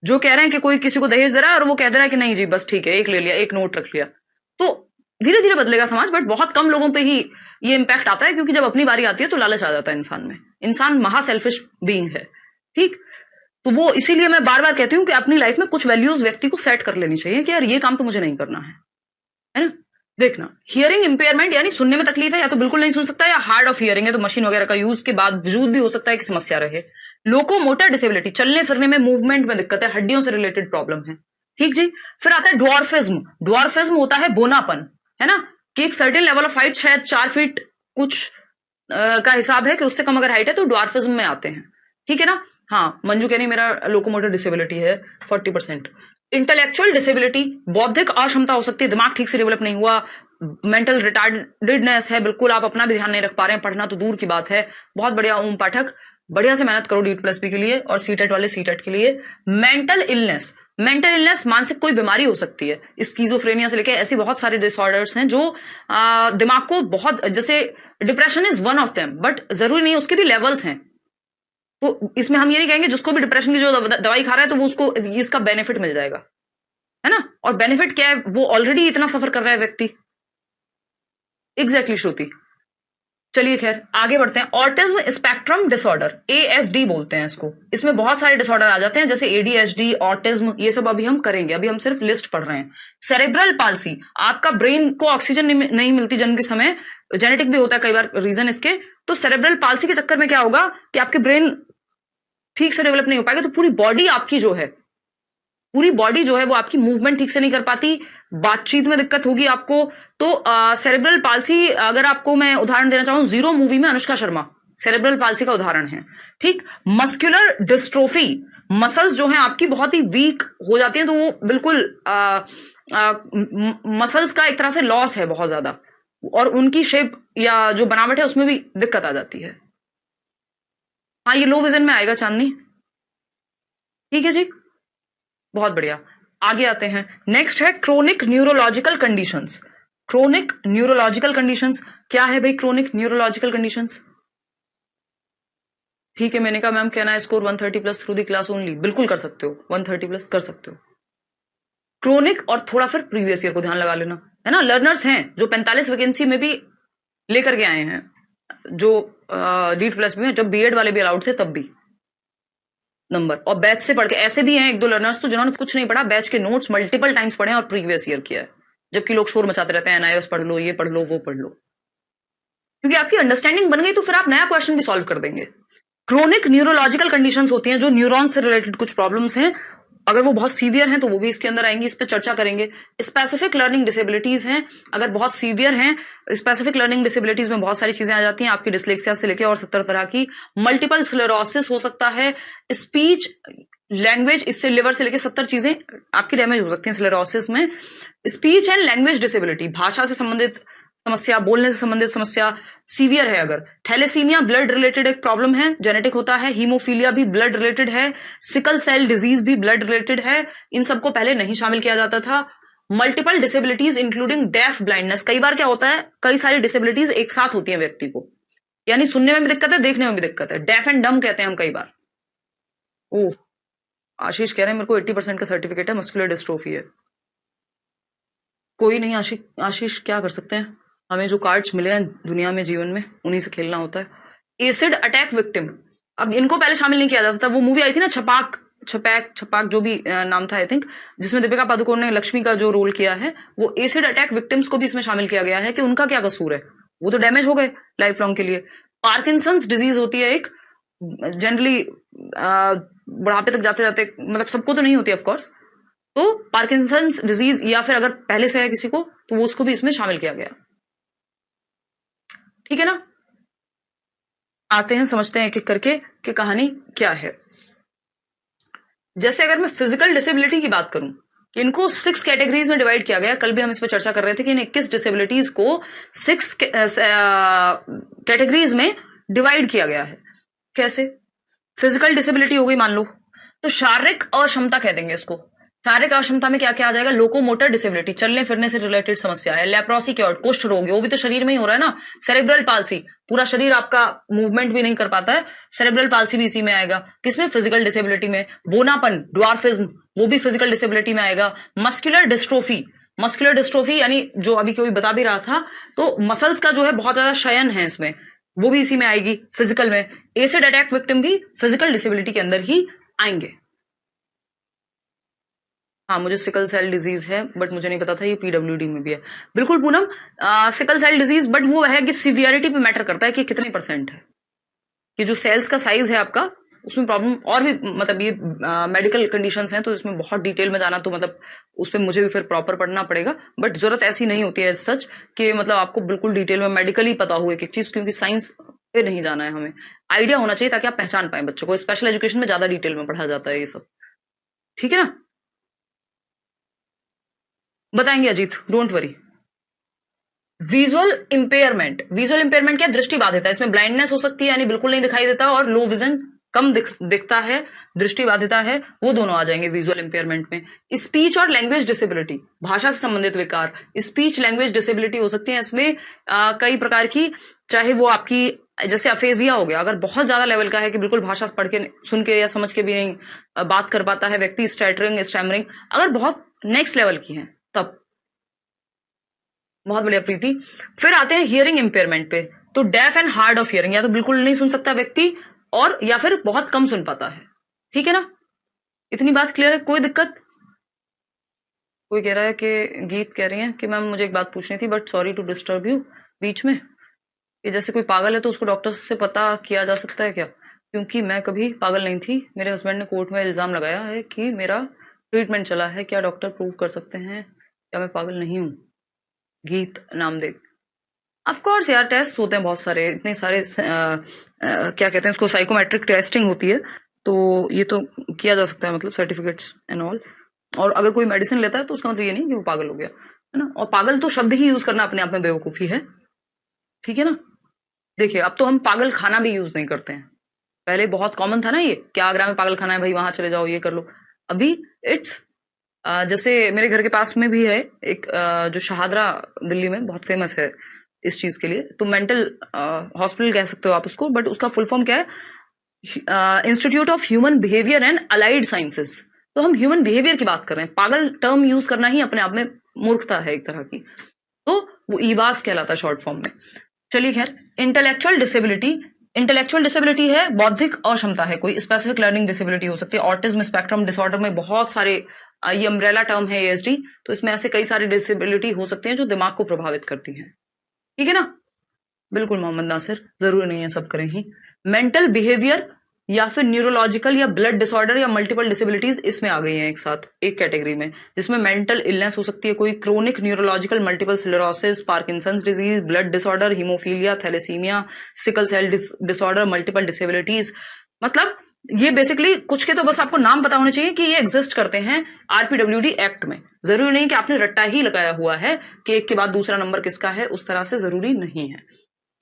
जो कह रहे हैं कि कोई किसी को दहेज दे रहा है और वो कह दे रहा है कि नहीं जी बस ठीक है, एक ले लिया, एक नोट रख लिया। तो धीरे धीरे बदलेगा समाज, बट बहुत कम लोगों पे ही ये इंपैक्ट आता है, क्योंकि जब अपनी बारी आती है तो लालच आ जाता है इंसान में। इंसान महा सेल्फिश बीइंग है, ठीक। तो वो इसीलिए मैं बार बार कहती हूँ कि अपनी लाइफ में कुछ वैल्यूज व्यक्ति को सेट कर लेनी चाहिए कि यार ये काम तो मुझे नहीं करना है ना। देखना, हियरिंग इंपेयरमेंट यानी सुनने में तकलीफ है, या तो बिल्कुल नहीं सुन सकता, या हार्ड ऑफ हियरिंग है तो मशीन वगैरह का यूज के बाद वजूद भी हो सकता है कि समस्या रहे। लोकोमोटर डिसेबिलिटी, चलने फिरने में मूवमेंट में दिक्कत है, हड्डियों से रिलेटेड प्रॉब्लम है, ठीक जी। फिर आता है ड्वार्फिज्म। ड्वार्फिज्म होता है बोनापन, है ना, कि एक सर्टेन लेवल ऑफ हाइट, शायद 4 फीट कुछ का हिसाब है कि उससे कम अगर हाइट है तो ड्वार्फिज्म में आते हैं, ठीक है ना। हाँ, मंजू कह रही मेरा लोकोमोटर डिसेबिलिटी है 40%। इंटेलेक्चुअल डिसेबिलिटी, बौद्धिक अक्षमता हो सकती है, दिमाग ठीक से डेवलप नहीं हुआ, मेंटल रिटार्डेडनेस है, बिल्कुल आप अपना भी ध्यान नहीं रख पा रहे हैं, पढ़ना तो दूर की बात है। बहुत बढ़िया ओम पाठक, बढ़िया से मेहनत करो DEET+P के लिए और सीटेट वाले सीटेट के लिए। मेंटल इलनेस, मेंटल इलनेस मानसिक कोई बीमारी हो सकती है, स्किज़ोफ्रेनिया से लेके ऐसी बहुत सारे डिसऑर्डर्स हैं जो दिमाग को बहुत, जैसे depression is one of them, but जरूरी नहीं, उसके भी लेवल्स हैं। तो इसमें हम ये नहीं कहेंगे जिसको भी डिप्रेशन की जो दवाई खा रहा है तो वो उसको इसका बेनिफिट मिल जाएगा, है ना। और बेनिफिट क्या है, वो ऑलरेडी इतना सफर कर रहा है व्यक्ति। एग्जैक्टली श्रुति। चलिए खैर आगे बढ़ते हैं। ऑटिज्म स्पेक्ट्रम डिसऑर्डर, ASD बोलते हैं इसको। इसमें बहुत सारे डिसऑर्डर आ जाते हैं, जैसे ADHD, ऑटिज्म, ये सब अभी हम करेंगे, अभी हम सिर्फ लिस्ट पढ़ रहे हैं। सेरेब्रल पाल्सी, आपका ब्रेन को ऑक्सीजन नहीं मिलती जन्म के समय, जेनेटिक भी होता है कई बार रीजन इसके। तो सेरेब्रल पाल्सी के चक्कर में क्या होगा कि आपके ब्रेन ठीक से डेवलप नहीं हो पाएगा, तो पूरी बॉडी आपकी जो है, पूरी बॉडी जो है वो आपकी मूवमेंट ठीक से नहीं कर पाती, बातचीत में दिक्कत होगी आपको। तो सेरेब्रल पाल्सी, अगर आपको मैं उदाहरण देना चाहूँ, जीरो मूवी में अनुष्का शर्मा सेरेब्रल पाल्सी का उदाहरण है। ठीक, मस्कुलर डिस्ट्रोफी, मसल्स जो हैं आपकी बहुत ही वीक हो जाती हैं, तो वो बिल्कुल मसल्स का एक तरह से लॉस है बहुत ज्यादा, और उनकी शेप या जो बनावट है उसमें भी दिक्कत आ जाती है। हाँ, ये लो विजन में आएगा चांदनी। ठीक है जी, बहुत बढ़िया। आगे आते हैं, नेक्स्ट है chronic neurological conditions. Chronic neurological conditions क्या है भाई? क्रोनिक न्यूरोलॉजिकल कंडीशंस, ठीक है, मैंने कहा मैम कहना है score 130 plus through the class only, बिल्कुल कर सकते हो, 130 प्लस कर सकते हो। क्रोनिक और थोड़ा फिर प्रीवियस ईयर को ध्यान लगा लेना, है ना। लर्नर्स हैं जो 45 वैकेंसी में भी लेकर के आए हैं, जो लीड प्लस में, जब बीएड वाले भी अलाउड थे तब भी नंबर, और बैच से पढ़ के ऐसे भी हैं एक दो लर्नर्स तो जिन्होंने कुछ नहीं पढ़ा, बैच के नोट्स मल्टीपल टाइम्स पढ़े और प्रीवियस ईयर किया है, जबकि लोग शोर मचाते रहते हैं एनआईएस पढ़ लो, ये पढ़ लो, वो पढ़ लो, क्योंकि आपकी अंडरस्टैंडिंग बन गई तो फिर आप नया क्वेश्चन भी सॉल्व कर देंगे। क्रोनिक न्यूरोलॉजिकल कंडीशंस होती हैं जो न्यूरॉन से रिलेटेड कुछ प्रॉब्लम्स हैं, अगर वो बहुत सीवियर हैं तो वो भी इसके अंदर आएंगी, इस पर चर्चा करेंगे। स्पेसिफिक लर्निंग डिसेबिलिटीज हैं, अगर बहुत सीवियर हैं, स्पेसिफिक लर्निंग डिसेबिलिटीज में बहुत सारी चीजें आ जाती हैं, आपकी डिसलेक्सिया से लेकर और 70 तरह की, मल्टीपल स्क्लेरोसिस हो सकता है, स्पीच लैंग्वेज, इससे लिवर से लेकर 70 चीजें आपकी डैमेज हो सकती हैं स्क्लेरोसिस में। स्पीच एंड लैंग्वेज डिसेबिलिटी, भाषा से संबंधित समस्या, बोलने से संबंधित समस्या सीवियर है अगर। थैलेसीमिया ब्लड रिलेटेड एक प्रॉब्लम है, जेनेटिक होता है। हीमोफीलिया भी ब्लड रिलेटेड है। सिकल सेल डिजीज भी ब्लड रिलेटेड है, इन सबको पहले नहीं शामिल किया जाता था। Multiple disabilities including deaf blindness, कई बार क्या होता है, कई सारी डिसेबिलिटीज एक साथ होती है व्यक्ति को, यानी सुनने में भी दिक्कत है, देखने में भी दिक्कत है, डेफ एंड डम कहते हैं हम कई बार। ओह, आशीष कह रहे हैं मेरे को 80% का सर्टिफिकेट है, मस्कुलर डिस्ट्रोफी है। कोई नहीं आशीष, क्या कर सकते हैं, हमें जो कार्ड्स मिले हैं दुनिया में जीवन में उन्हीं से खेलना होता है। एसिड अटैक विक्टिम, अब इनको पहले शामिल नहीं किया जाता था, वो मूवी आई थी ना छपाक जो भी नाम था आई थिंक, जिसमें दीपिका पादुकोण ने लक्ष्मी का जो रोल किया है, वो एसिड अटैक विक्टिम्स को भी इसमें शामिल किया गया है कि उनका क्या कसूर है, वो तो डैमेज हो गए लाइफ लॉन्ग के लिए। पार्किंसंस डिजीज होती है एक, जनरली बुढ़ापे तक जाते जाते, मतलब सबको तो नहीं होती ऑफकोर्स, तो पार्किंसंस डिजीज या फिर अगर पहले से है किसी को तो वो उसको भी इसमें शामिल किया गया। ठीक है ना, आते हैं समझते हैं एक एक करके कि कहानी क्या है। जैसे अगर मैं फिजिकल डिसेबिलिटी की बात करूं, कि इनको 6 कैटेगरीज में डिवाइड किया गया, कल भी हम इस पर चर्चा कर रहे थे कि इन 21 डिसेबिलिटीज को 6 कैटेगरीज में डिवाइड किया गया है। कैसे? फिजिकल डिसेबिलिटी हो गई मान लो, तो शारीरिक अक्षमता कह देंगे इसको। शारीरिक अक्षमता में क्या क्या आ जाएगा? लोकोमोटर डिसेबिलिटी, चलने फिरने से रिलेटेड समस्या है। लेप्रोसी क्योर्ड, कुष्ठ रोग, वो भी तो शरीर में ही हो रहा है ना। सेरेब्रल पाल्सी, पूरा शरीर आपका मूवमेंट भी नहीं कर पाता है, सेरेब्रल पाल्सी भी इसी में आएगा। किसमें? फिजिकल डिसेबिलिटी में। बोनापन, ड्वार्फिज्म, वो भी फिजिकल डिसेबिलिटी में आएगा। मस्कुलर डिस्ट्रोफी, मस्कुलर डिस्ट्रोफी यानी जो अभी कोई बता भी रहा था, तो मसल्स का जो है बहुत ज्यादा क्षयन है इसमें, वो भी इसी में आएगी फिजिकल में। एसिड अटैक विक्टिम भी फिजिकल डिसेबिलिटी के अंदर ही आएंगे। हाँ, मुझे सिकल सेल डिजीज है, बट मुझे नहीं पता था ये पीडब्ल्यूडी में भी है। बिल्कुल Poonam, sickle cell disease, but वो है कि सीवियरिटी पे मैटर करता है कि कितने % है, कि जो सेल्स का साइज है आपका उसमें प्रॉब्लम, और भी मतलब ये मेडिकल कंडीशंस हैं तो इसमें बहुत डिटेल में जाना तो मतलब उस पर मुझे भी फिर प्रॉपर पढ़ना पड़ेगा, बट जरूरत ऐसी नहीं होती है सच कि मतलब आपको बिल्कुल डिटेल में मेडिकली पता हो एक एक चीज, क्योंकि साइंस पे नहीं जाना है हमें, आइडिया होना चाहिए ताकि आप पहचान पाए बच्चों को। स्पेशल एजुकेशन में ज्यादा डिटेल में पढ़ा जाता है ये सब, ठीक है ना। बताएंगे Ajit, don't worry. Visual impairment, visual impairment क्या? दृष्टि बाधिता, इसमें ब्लाइंडनेस हो सकती है यानी बिल्कुल नहीं दिखाई देता, और लो विजन, कम दिखता है, दृष्टि बाधिता है, वो दोनों आ जाएंगे विजुअल इंपेयरमेंट में। स्पीच और लैंग्वेज डिसेबिलिटी, भाषा से संबंधित विकार, स्पीच लैंग्वेज डिसेबिलिटी हो सकती है इसमें कई प्रकार की, चाहे वो आपकी जैसे अफेजिया हो गया, अगर बहुत ज्यादा लेवल का है कि बिल्कुल भाषा पढ़ के, सुन के या समझ के भी नहीं बात कर पाता है व्यक्ति, स्टैमरिंग, अगर बहुत नेक्स्ट लेवल की है तब। बहुत बढ़िया प्रीति। फिर आते हैं हियरिंग इंपेयरमेंट पे, तो deaf and hard of hearing, या तो बिल्कुल नहीं सुन सकता व्यक्ति, और या फिर बहुत कम सुन पाता है, ठीक है ना। इतनी बात क्लियर है, कोई दिक्कत? कोई कह रहा है कि गीत कह रही है कि मैम मुझे एक बात पूछनी थी, but sorry to disturb you बीच में, कि जैसे कोई पागल है तो उसको डॉक्टर से पता किया जा सकता है क्या? क्योंकि मैं कभी पागल नहीं थी, मेरे हस्बैंड ने कोर्ट में इल्जाम लगाया है कि मेरा ट्रीटमेंट चला है, क्या डॉक्टर प्रूव कर सकते हैं क्या मैं पागल नहीं हूँ? गीत नाम दे। ऑफ कोर्स यार, टेस्ट होते हैं बहुत सारे, इतने सारे क्या कहते हैं उसको, साइकोमेट्रिक टेस्टिंग होती है, तो ये तो किया जा सकता है, मतलब सर्टिफिकेट्स एंड ऑल। और अगर कोई मेडिसिन लेता है तो उसका मतलब ये नहीं कि वो पागल हो गया, है ना। और पागल तो शब्द ही यूज करना अपने आप में बेवकूफी है, ठीक है ना। देखिए, अब तो हम पागल खाना भी यूज नहीं करते हैं। पहले बहुत कॉमन था ना ये, क्या आगरा में पागल खाना है भाई, वहां चले जाओ, ये कर लो। अभी इट्स जैसे मेरे घर के पास में भी है एक जो शहादरा दिल्ली में बहुत फेमस है इस चीज के लिए, तो मेंटल हॉस्पिटल कह सकते हो आप उसको, बट उसका फुल फॉर्म क्या है, institute of human behaviour and allied sciences. तो हम ह्यूमन बिहेवियर की बात कर रहे हैं, पागल टर्म यूज करना ही अपने आप में मूर्खता है एक तरह की, तो वो ईवास कहलाता है शॉर्ट फॉर्म में। चलिए खैर, इंटेलेक्चुअल डिसेबिलिटी, इंटेलेक्चुअल डिसेबिलिटी है बौद्धिक अक्षमता है, कोई स्पेसिफिक लर्निंग डिसेबिलिटी हो सकती है। ऑटिज्म स्पेक्ट्रम डिसऑर्डर में बहुत सारे, ये अम्ब्रेला टर्म है एएसडी, तो इसमें ऐसे कई सारी डिसेबिलिटी हो सकती हैं जो दिमाग को प्रभावित करती हैं, ठीक है ना। बिल्कुल मोहम्मद नासिर, जरूरी नहीं है सब करें ही। मेंटल बिहेवियर या फिर न्यूरोलॉजिकल या ब्लड डिसऑर्डर या मल्टीपल डिसेबिलिटीज इसमें आ गई हैं एक साथ एक कैटेगरी में, जिसमें मेंटल इलनेस हो सकती है कोई, chronic neurological multiple sclerosis, Parkinson's disease, blood disorder, haemophilia, thalassemia, sickle cell disorder, multiple disabilities. मतलब ये बेसिकली कुछ के तो बस आपको नाम पता होने चाहिए कि ये एग्जिस्ट करते हैं आरपीडब्ल्यूडी एक्ट में। जरूरी नहीं कि आपने रट्टा ही लगाया हुआ है कि एक के बाद दूसरा नंबर किसका है, उस तरह से जरूरी नहीं है,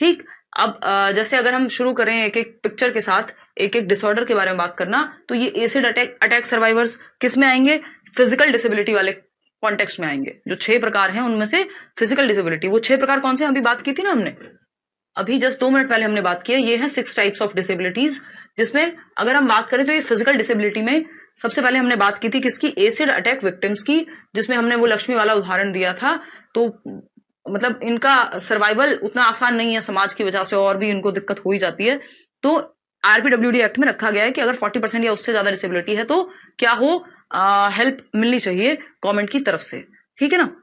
ठीक। अब जैसे अगर हम शुरू करें एक एक पिक्चर के साथ एक एक डिसऑर्डर के बारे में बात करना, तो ये एसिड अटैक सर्वाइवर्स किस में आएंगे, फिजिकल डिसेबिलिटी वाले कॉन्टेक्स्ट में आएंगे। जो 6 प्रकार हैं उनमें से फिजिकल डिसेबिलिटी, वो 6 प्रकार कौन से अभी बात की थी ना हमने, अभी जस्ट 2 मिनट पहले हमने बात की है, ये है 6 टाइप्स ऑफ डिसेबिलिटीज। जिसमें अगर हम बात करें तो ये फिजिकल डिसेबिलिटी में सबसे पहले हमने बात की थी किसकी, एसिड अटैक विक्टिम्स की, जिसमें हमने वो लक्ष्मी वाला उदाहरण दिया था। तो मतलब इनका सर्वाइवल उतना आसान नहीं है समाज की वजह से, और भी इनको दिक्कत हो ही जाती है। तो आरपीडब्ल्यूडी एक्ट में रखा गया है कि अगर 40% या उससे ज्यादा डिसेबिलिटी है तो क्या हो, हेल्प मिलनी चाहिए गवर्नमेंट की तरफ से, ठीक है ना।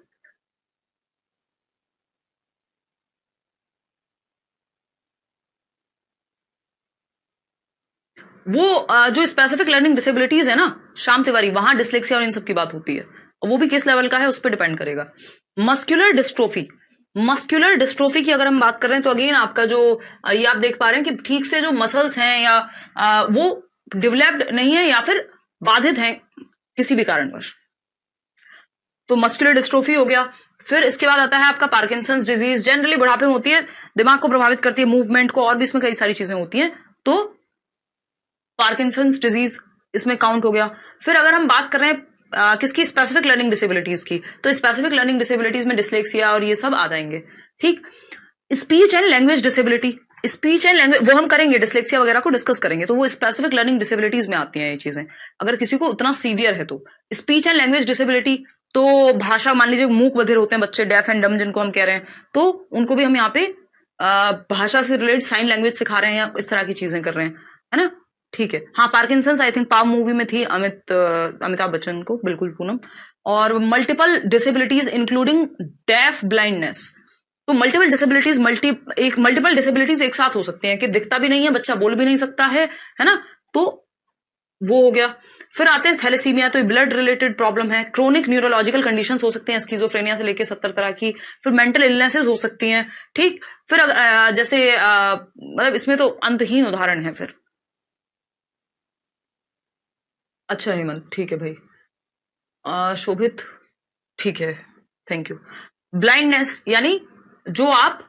वो जो स्पेसिफिक लर्निंग डिसेबिलिटीज है ना श्याम तिवारी, वहां डिसलेक्सिया और इन सब की बात होती है, और वो भी किस लेवल का है उस पर डिपेंड करेगा। मस्कुलर डिस्ट्रोफी, मस्कुलर डिस्ट्रोफी की अगर हम बात कर रहे हैं तो अगेन आपका जो ये आप देख पा रहे हैं कि ठीक से जो मसल्स हैं या वो डेवलप्ड नहीं है या फिर बाधित हैं किसी भी कारणवश, तो मस्कुलर डिस्ट्रोफी हो गया। फिर इसके बाद आता है आपका पार्किंसंस डिजीज, जनरली बुढ़ापे में होती है, दिमाग को प्रभावित करती है, मूवमेंट को, और भी इसमें कई सारी चीजें होती हैं, तो पार्किंसंस डिजीज इसमें काउंट हो गया। फिर अगर हम बात कर रहे हैं किसकी, स्पेसिफिक लर्निंग डिसेबिलिटीज की, तो स्पेसिफिक लर्निंग डिसेबिलिटीज में डिसलेक्सिया और ये सब आ जाएंगे, ठीक। Speech and language disability, speech and language वो हम करेंगे, डिसलेक्सिया वगैरह को डिस्कस करेंगे, तो वो स्पेसिफिक लर्निंग डिसेबिलिटीज में आती हैं ये चीजें। अगर किसी को उतना सीवियर है तो स्पीच एंड लैंग्वेज डिसेबिलिटी, तो भाषा, मान लीजिए मूक बधिर होते हैं बच्चे, डेफ एंड डम जिनको हम कह रहे हैं, तो उनको भी हम यहाँ पे भाषा से रिलेटेड साइन लैंग्वेज सिखा रहे हैं या इस तरह की चीजें कर रहे हैं, है ना, ठीक है। हाँ, Parkinson's I think Paa movie में थी, अमिताभ बच्चन को, बिल्कुल पूनम। और multiple disabilities including deaf blindness, तो मल्टीपल डिसेबिलिटीज मल्टीपल डिसेबिलिटीज एक साथ हो सकती हैं कि दिखता भी नहीं है बच्चा, बोल भी नहीं सकता है ना, तो वो हो गया। फिर आते हैं थैलेसीमिया, तो ब्लड रिलेटेड प्रॉब्लम है। क्रोनिक न्यूरोलॉजिकल कंडीशंस हो सकते हैं, स्किजोफ्रेनिया से लेके 70 तरह की। फिर मेंटल इलनेसेस हो सकती हैं, ठीक। फिर जैसे मतलब इसमें तो अंतहीन उदाहरण है फिर। अच्छा हेमंत, ठीक है भाई। शोभित, ठीक है, थैंक यू। ब्लाइंडनेस यानी जो आप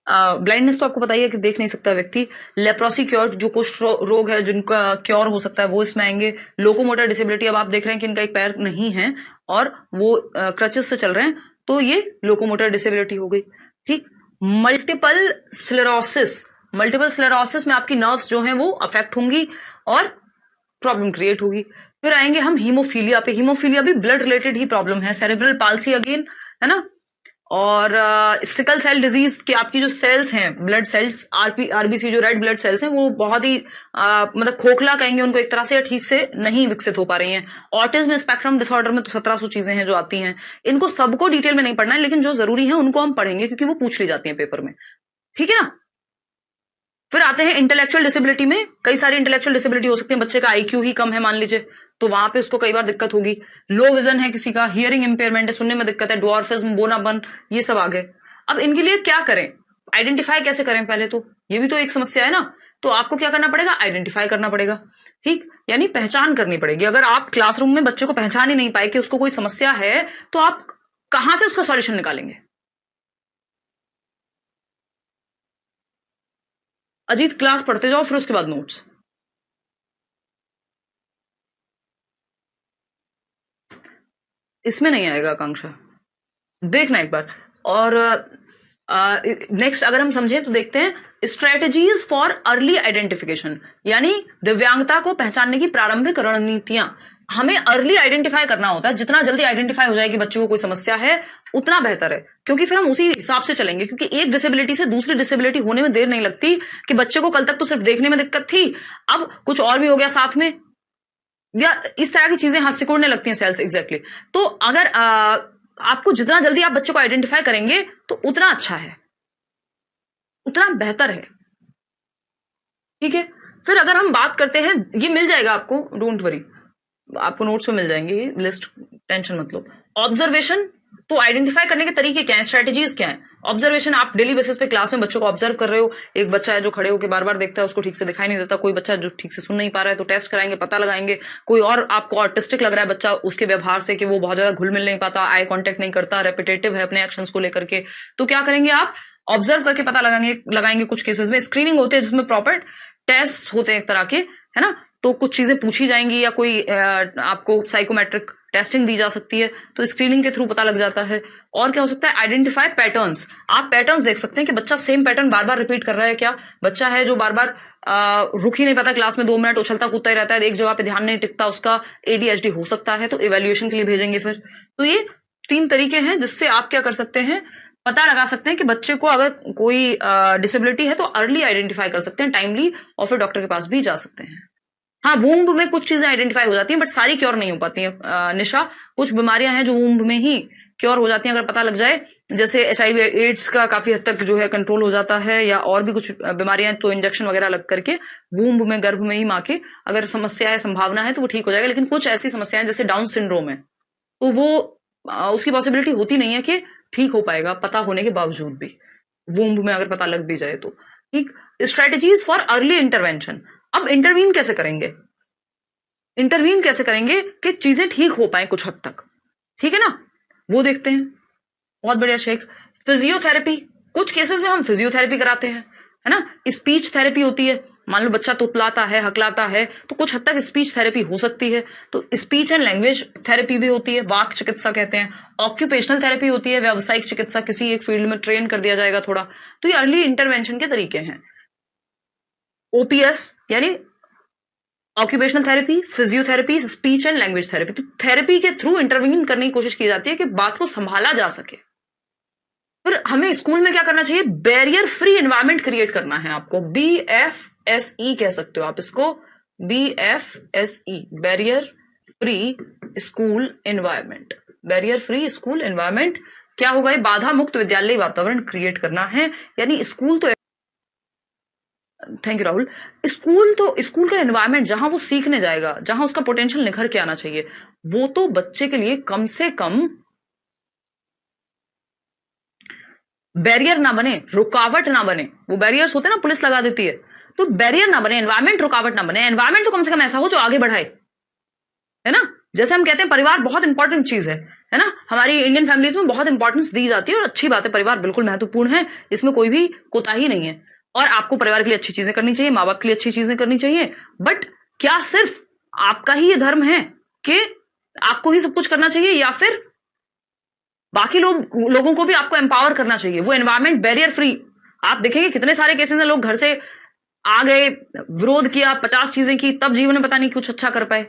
ब्लाइंडनेस तो आपको पता ही है कि देख नहीं सकता व्यक्ति। लेप्रोसी क्योर, जो कुष्ठ रोग है जिनका क्योर हो सकता है, वो इसमें आएंगे। लोकोमोटर डिसेबिलिटी, अब आप देख रहे हैं कि इनका एक पैर नहीं है और वो क्रचेस से चल रहे हैं, तो ये लोकोमोटर डिसेबिलिटी हो गई, ठीक। मल्टीपल स्लेरोसिस, मल्टीपल स्लेरोसिस में आपकी नर्व्स जो हैं वो अफेक्ट होंगी और प्रॉब्लम क्रिएट होगी। फिर आएंगे हम हीमोफीलिया पे, हीमोफीलिया भी ब्लड रिलेटेड ही प्रॉब्लम है। सेरेब्रल पाल्सी अगेन, है ना। और सिकल सेल डिजीज के आपकी जो सेल्स हैं, ब्लड सेल्स, आरबीसी जो रेड ब्लड सेल्स हैं, वो बहुत ही मतलब खोखला कहेंगे उनको एक तरह से, ठीक से नहीं विकसित हो पा रही हैं। ऑटिज्म स्पेक्ट्रम डिसऑर्डर में तो 1700 चीजें हैं जो आती हैं, इनको सबको डिटेल में नहीं पढ़ना है, लेकिन जो जरूरी है उनको हम पढ़ेंगे क्योंकि वो पूछ ली जाती है पेपर में, ठीक है ना। फिर आते हैं इंटेलेक्चुअल डिसेबिलिटी में, कई सारी इंटेलेक्चुअल डिसेबिलिटी हो सकती है। बच्चे का आईक्यू ही कम है मान लीजिए, तो वहां पे उसको कई बार दिक्कत होगी। लो विजन है किसी का, हियरिंग इंपेयरमेंट है, सुनने में दिक्कत है, ड्वार्फिज्म, बोनापन, ये सब आ गए। अब इनके लिए क्या करें, आइडेंटिफाई कैसे करें, पहले तो ये भी तो एक समस्या है ना। तो आपको क्या करना पड़ेगा, आइडेंटिफाई करना पड़ेगा, ठीक, यानी पहचान करनी पड़ेगी। अगर आप क्लासरूम में बच्चे को पहचान ही नहीं पाए कि उसको कोई समस्या है, तो आप कहां से उसका सॉल्यूशन निकालेंगे। अजीत क्लास पढ़ते जाओ, फिर उसके बाद नोट्स। इसमें नहीं आएगा आकांक्षा, देखना एक बार। और नेक्स्ट अगर हम समझे तो देखते हैं स्ट्रेटजीज फॉर अर्ली आइडेंटिफिकेशन, यानी दिव्यांगता को पहचानने की प्रारंभिक रणनीतियां। हमें अर्ली आइडेंटिफाई करना होता है, जितना जल्दी आइडेंटिफाई हो जाएगी बच्चे को कोई समस्या है उतना बेहतर है, क्योंकि फिर हम उसी हिसाब से चलेंगे। क्योंकि एक डिसेबिलिटी से दूसरी डिसेबिलिटी होने में देर नहीं लगती, कि बच्चे को कल तक तो सिर्फ देखने में दिक्कत थी, अब कुछ और भी हो गया साथ में, या इस तरह की चीजें हाथ सिकुड़ने लगती हैं सेल्स, एग्जैक्टली। तो अगर आपको जितना जल्दी आप बच्चे को आइडेंटिफाई करेंगे तो उतना अच्छा है, उतना बेहतर है, ठीक है। फिर अगर हम बात करते हैं, ये मिल जाएगा आपको, डोंट वरी, आपको नोट्स में मिल जाएंगे ये लिस्ट, टेंशन मत लो। ऑब्जर्वेशन, तो आइडेंटिफाई करने के तरीके क्या हैं, स्ट्रेटेजीज क्या हैं। ऑब्जर्वेशन, आप डेली बेसिस पे क्लास में बच्चों को ऑब्जर्व कर रहे हो। एक बच्चा है जो खड़े होकर बार बार देखता है, उसको ठीक से दिखाई नहीं देता। कोई बच्चा जो ठीक से सुन नहीं पा रहा है, तो टेस्ट कराएंगे, पता लगाएंगे। कोई और आपको ऑटिस्टिक लग रहा है बच्चा, उसके व्यवहार से कि वो बहुत ज्यादा घुल मिल नहीं पाता, आई कॉन्टेक्ट नहीं करता, रेपिटेटिव है अपने एक्शंस को लेकर के, तो क्या करेंगे आप, ऑब्जर्व करके पता लगाएंगे। कुछ केसेस में स्क्रीनिंग होती है, जिसमें प्रॉपर टेस्ट होते हैं एक तरह के, है ना। तो कुछ चीजें पूछी जाएंगी, या कोई आपको साइकोमेट्रिक टेस्टिंग दी जा सकती है, तो स्क्रीनिंग के थ्रू पता लग जाता है। और क्या हो सकता है, आइडेंटिफाई पैटर्न्स। आप पैटर्न्स देख सकते हैं कि बच्चा सेम पैटर्न बार बार रिपीट कर रहा है क्या। बच्चा है जो बार बार रुक ही नहीं पाता क्लास में, 2 मिनट उछलता कूदता ही रहता है, एक जगह पे ध्यान नहीं टिकता, उसका ADHD हो सकता है, तो इवेल्युएशन के लिए भेजेंगे फिर। तो ये 3 तरीके हैं जिससे आप क्या कर सकते हैं, पता लगा सकते हैं कि बच्चे को अगर कोई डिसेबिलिटी है तो अर्ली आइडेंटिफाई कर सकते हैं, टाइमली, और फिर डॉक्टर के पास भी जा सकते हैं। हाँ, वूम्ब में कुछ चीजें आइडेंटिफाई हो जाती हैं, बट सारी क्योर नहीं हो पाती हैं निशा। कुछ बीमारियां हैं जो वूम्ब में ही क्योर हो जाती हैं अगर पता लग जाए, जैसे HIV एड्स का काफी हद तक जो है कंट्रोल हो जाता है, या और भी कुछ बीमारियां, तो इंजेक्शन वगैरह लग करके वूम्ब में, गर्भ में ही माँ के, अगर समस्या है, संभावना है, तो वो ठीक हो जाएगा। लेकिन कुछ ऐसी समस्याएं जैसे डाउन सिंड्रोम है, तो वो उसकी पॉसिबिलिटी होती नहीं है कि ठीक हो पाएगा पता होने के बावजूद भी, वूम्ब में अगर पता लग भी जाए तो, ठीक। Strategies for early intervention. अब इंटरवीन कैसे करेंगे, इंटरवीन कैसे करेंगे कि चीजें ठीक हो पाए कुछ हद तक, ठीक है ना, वो देखते हैं। बहुत बढ़िया शेख। फिजियोथेरेपी, कुछ केसेस में हम फिजियोथेरेपी कराते हैं, है ना। स्पीच थेरेपी होती है, मान लो बच्चा तुतलाता है, हकलाता है, तो कुछ हद तक स्पीच थेरेपी हो सकती है। तो स्पीच एंड लैंग्वेज थेरेपी भी होती है, वाक चिकित्सा कहते हैं। ऑक्यूपेशनल थेरेपी होती है, व्यावसायिक चिकित्सा, किसी एक फील्ड में ट्रेन कर दिया जाएगा थोड़ा। तो ये अर्ली इंटरवेंशन के तरीके हैं। OPS यानी occupational therapy, physiotherapy, speech and language therapy. तो थेरेपी के थ्रू इंटरवीन करने की कोशिश की जाती है कि बात को संभाला जा सके। फिर हमें स्कूल में क्या करना चाहिए, बैरियर फ्री एनवायरनमेंट क्रिएट करना है आपको। BFSE कह सकते हो आप इसको, BFSE, barrier free school environment. Barrier free school environment क्या होगा, ये बाधा मुक्त विद्यालय वातावरण क्रिएट करना है। यानी स्कूल तो, थैंक यू राहुल, स्कूल का एनवायरनमेंट जहां वो सीखने जाएगा, जहां उसका पोटेंशियल निखर के आना चाहिए, वो तो बच्चे के लिए कम से कम बैरियर ना बने, रुकावट ना बने। वो बैरियर्स होते हैं ना, पुलिस लगा देती है, तो बैरियर ना बने, एनवायरनमेंट रुकावट ना बने। एनवायरनमेंट तो कम से कम ऐसा हो जो आगे बढ़ाए, है ना। जैसे हम कहते हैं परिवार बहुत इंपॉर्टेंट चीज है ना। हमारी इंडियन फैमिलीज में बहुत इंपॉर्टेंस दी जाती है, और अच्छी बात है, परिवार बिल्कुल महत्वपूर्ण है, इसमें कोई भी कोताही नहीं है। और आपको परिवार के लिए अच्छी चीजें करनी चाहिए, माँ बाप के लिए अच्छी चीजें करनी चाहिए। बट क्या सिर्फ आपका ही ये धर्म है कि आपको ही सब कुछ करना चाहिए, या फिर बाकी लोगों को भी आपको एम्पावर करना चाहिए। वो एनवायरनमेंट बैरियर फ्री, आप देखेंगे कितने सारे केसेस में लोग घर से आ गए, विरोध किया, 50 चीजें की, तब जीवन में पता नहीं कुछ अच्छा कर पाए।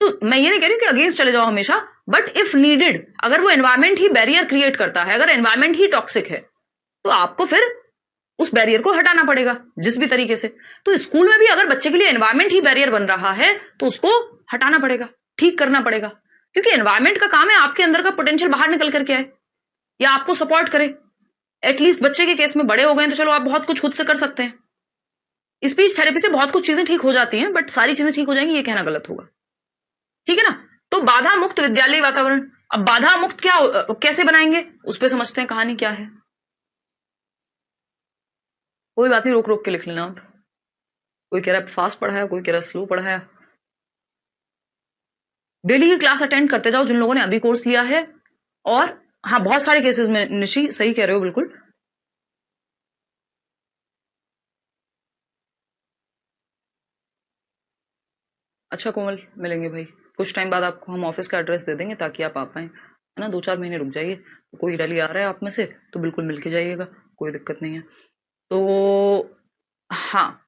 तो मैं ये नहीं कह रही कि अगेंस्ट चले जाओ हमेशा, बट इफ नीडेड, अगर वो एनवायरनमेंट ही बैरियर क्रिएट करता है, अगर एनवायरनमेंट ही टॉक्सिक है, तो आपको फिर उस बैरियर को हटाना पड़ेगा जिस भी तरीके से। तो स्कूल में भी अगर बच्चे के लिए एनवायरनमेंट ही बैरियर बन रहा है, तो उसको हटाना पड़ेगा, ठीक करना पड़ेगा। क्योंकि एनवायरनमेंट का काम है आपके अंदर का पोटेंशियल बाहर निकल करके आए, या आपको सपोर्ट करे। एटलीस्ट बच्चे के केस में बड़े हो गए तो चलो आप बहुत कुछ खुद से कर सकते हैं। स्पीच थेरेपी से बहुत कुछ चीजें ठीक हो जाती हैं, बट सारी चीजें ठीक हो जाएंगी ये कहना गलत होगा, ठीक है ना। तो बाधा मुक्त विद्यालय वातावरण। अब बाधा मुक्त क्या कैसे बनाएंगे, उस पर समझते हैं कहानी क्या है। कोई बात नहीं, रोक रोक के लिख लेना आप। कोई कह रहा है फास्ट पढ़ाया, कोई कह रहा है स्लो पढ़ाया। डेली की क्लास अटेंड करते जाओ जिन लोगों ने अभी कोर्स लिया है। और हाँ, बहुत सारे केसेस में निशी सही कह रहे हो बिल्कुल। अच्छा कोमल, मिलेंगे भाई। कुछ टाइम बाद आपको हम ऑफिस का एड्रेस दे देंगे ताकि आप आ पाएं, है ना। 2-4 महीने रुक जाइए। कोई रैली आ रहा है आप में से तो बिल्कुल मिल के जाइएगा, कोई दिक्कत नहीं है। तो हाँ,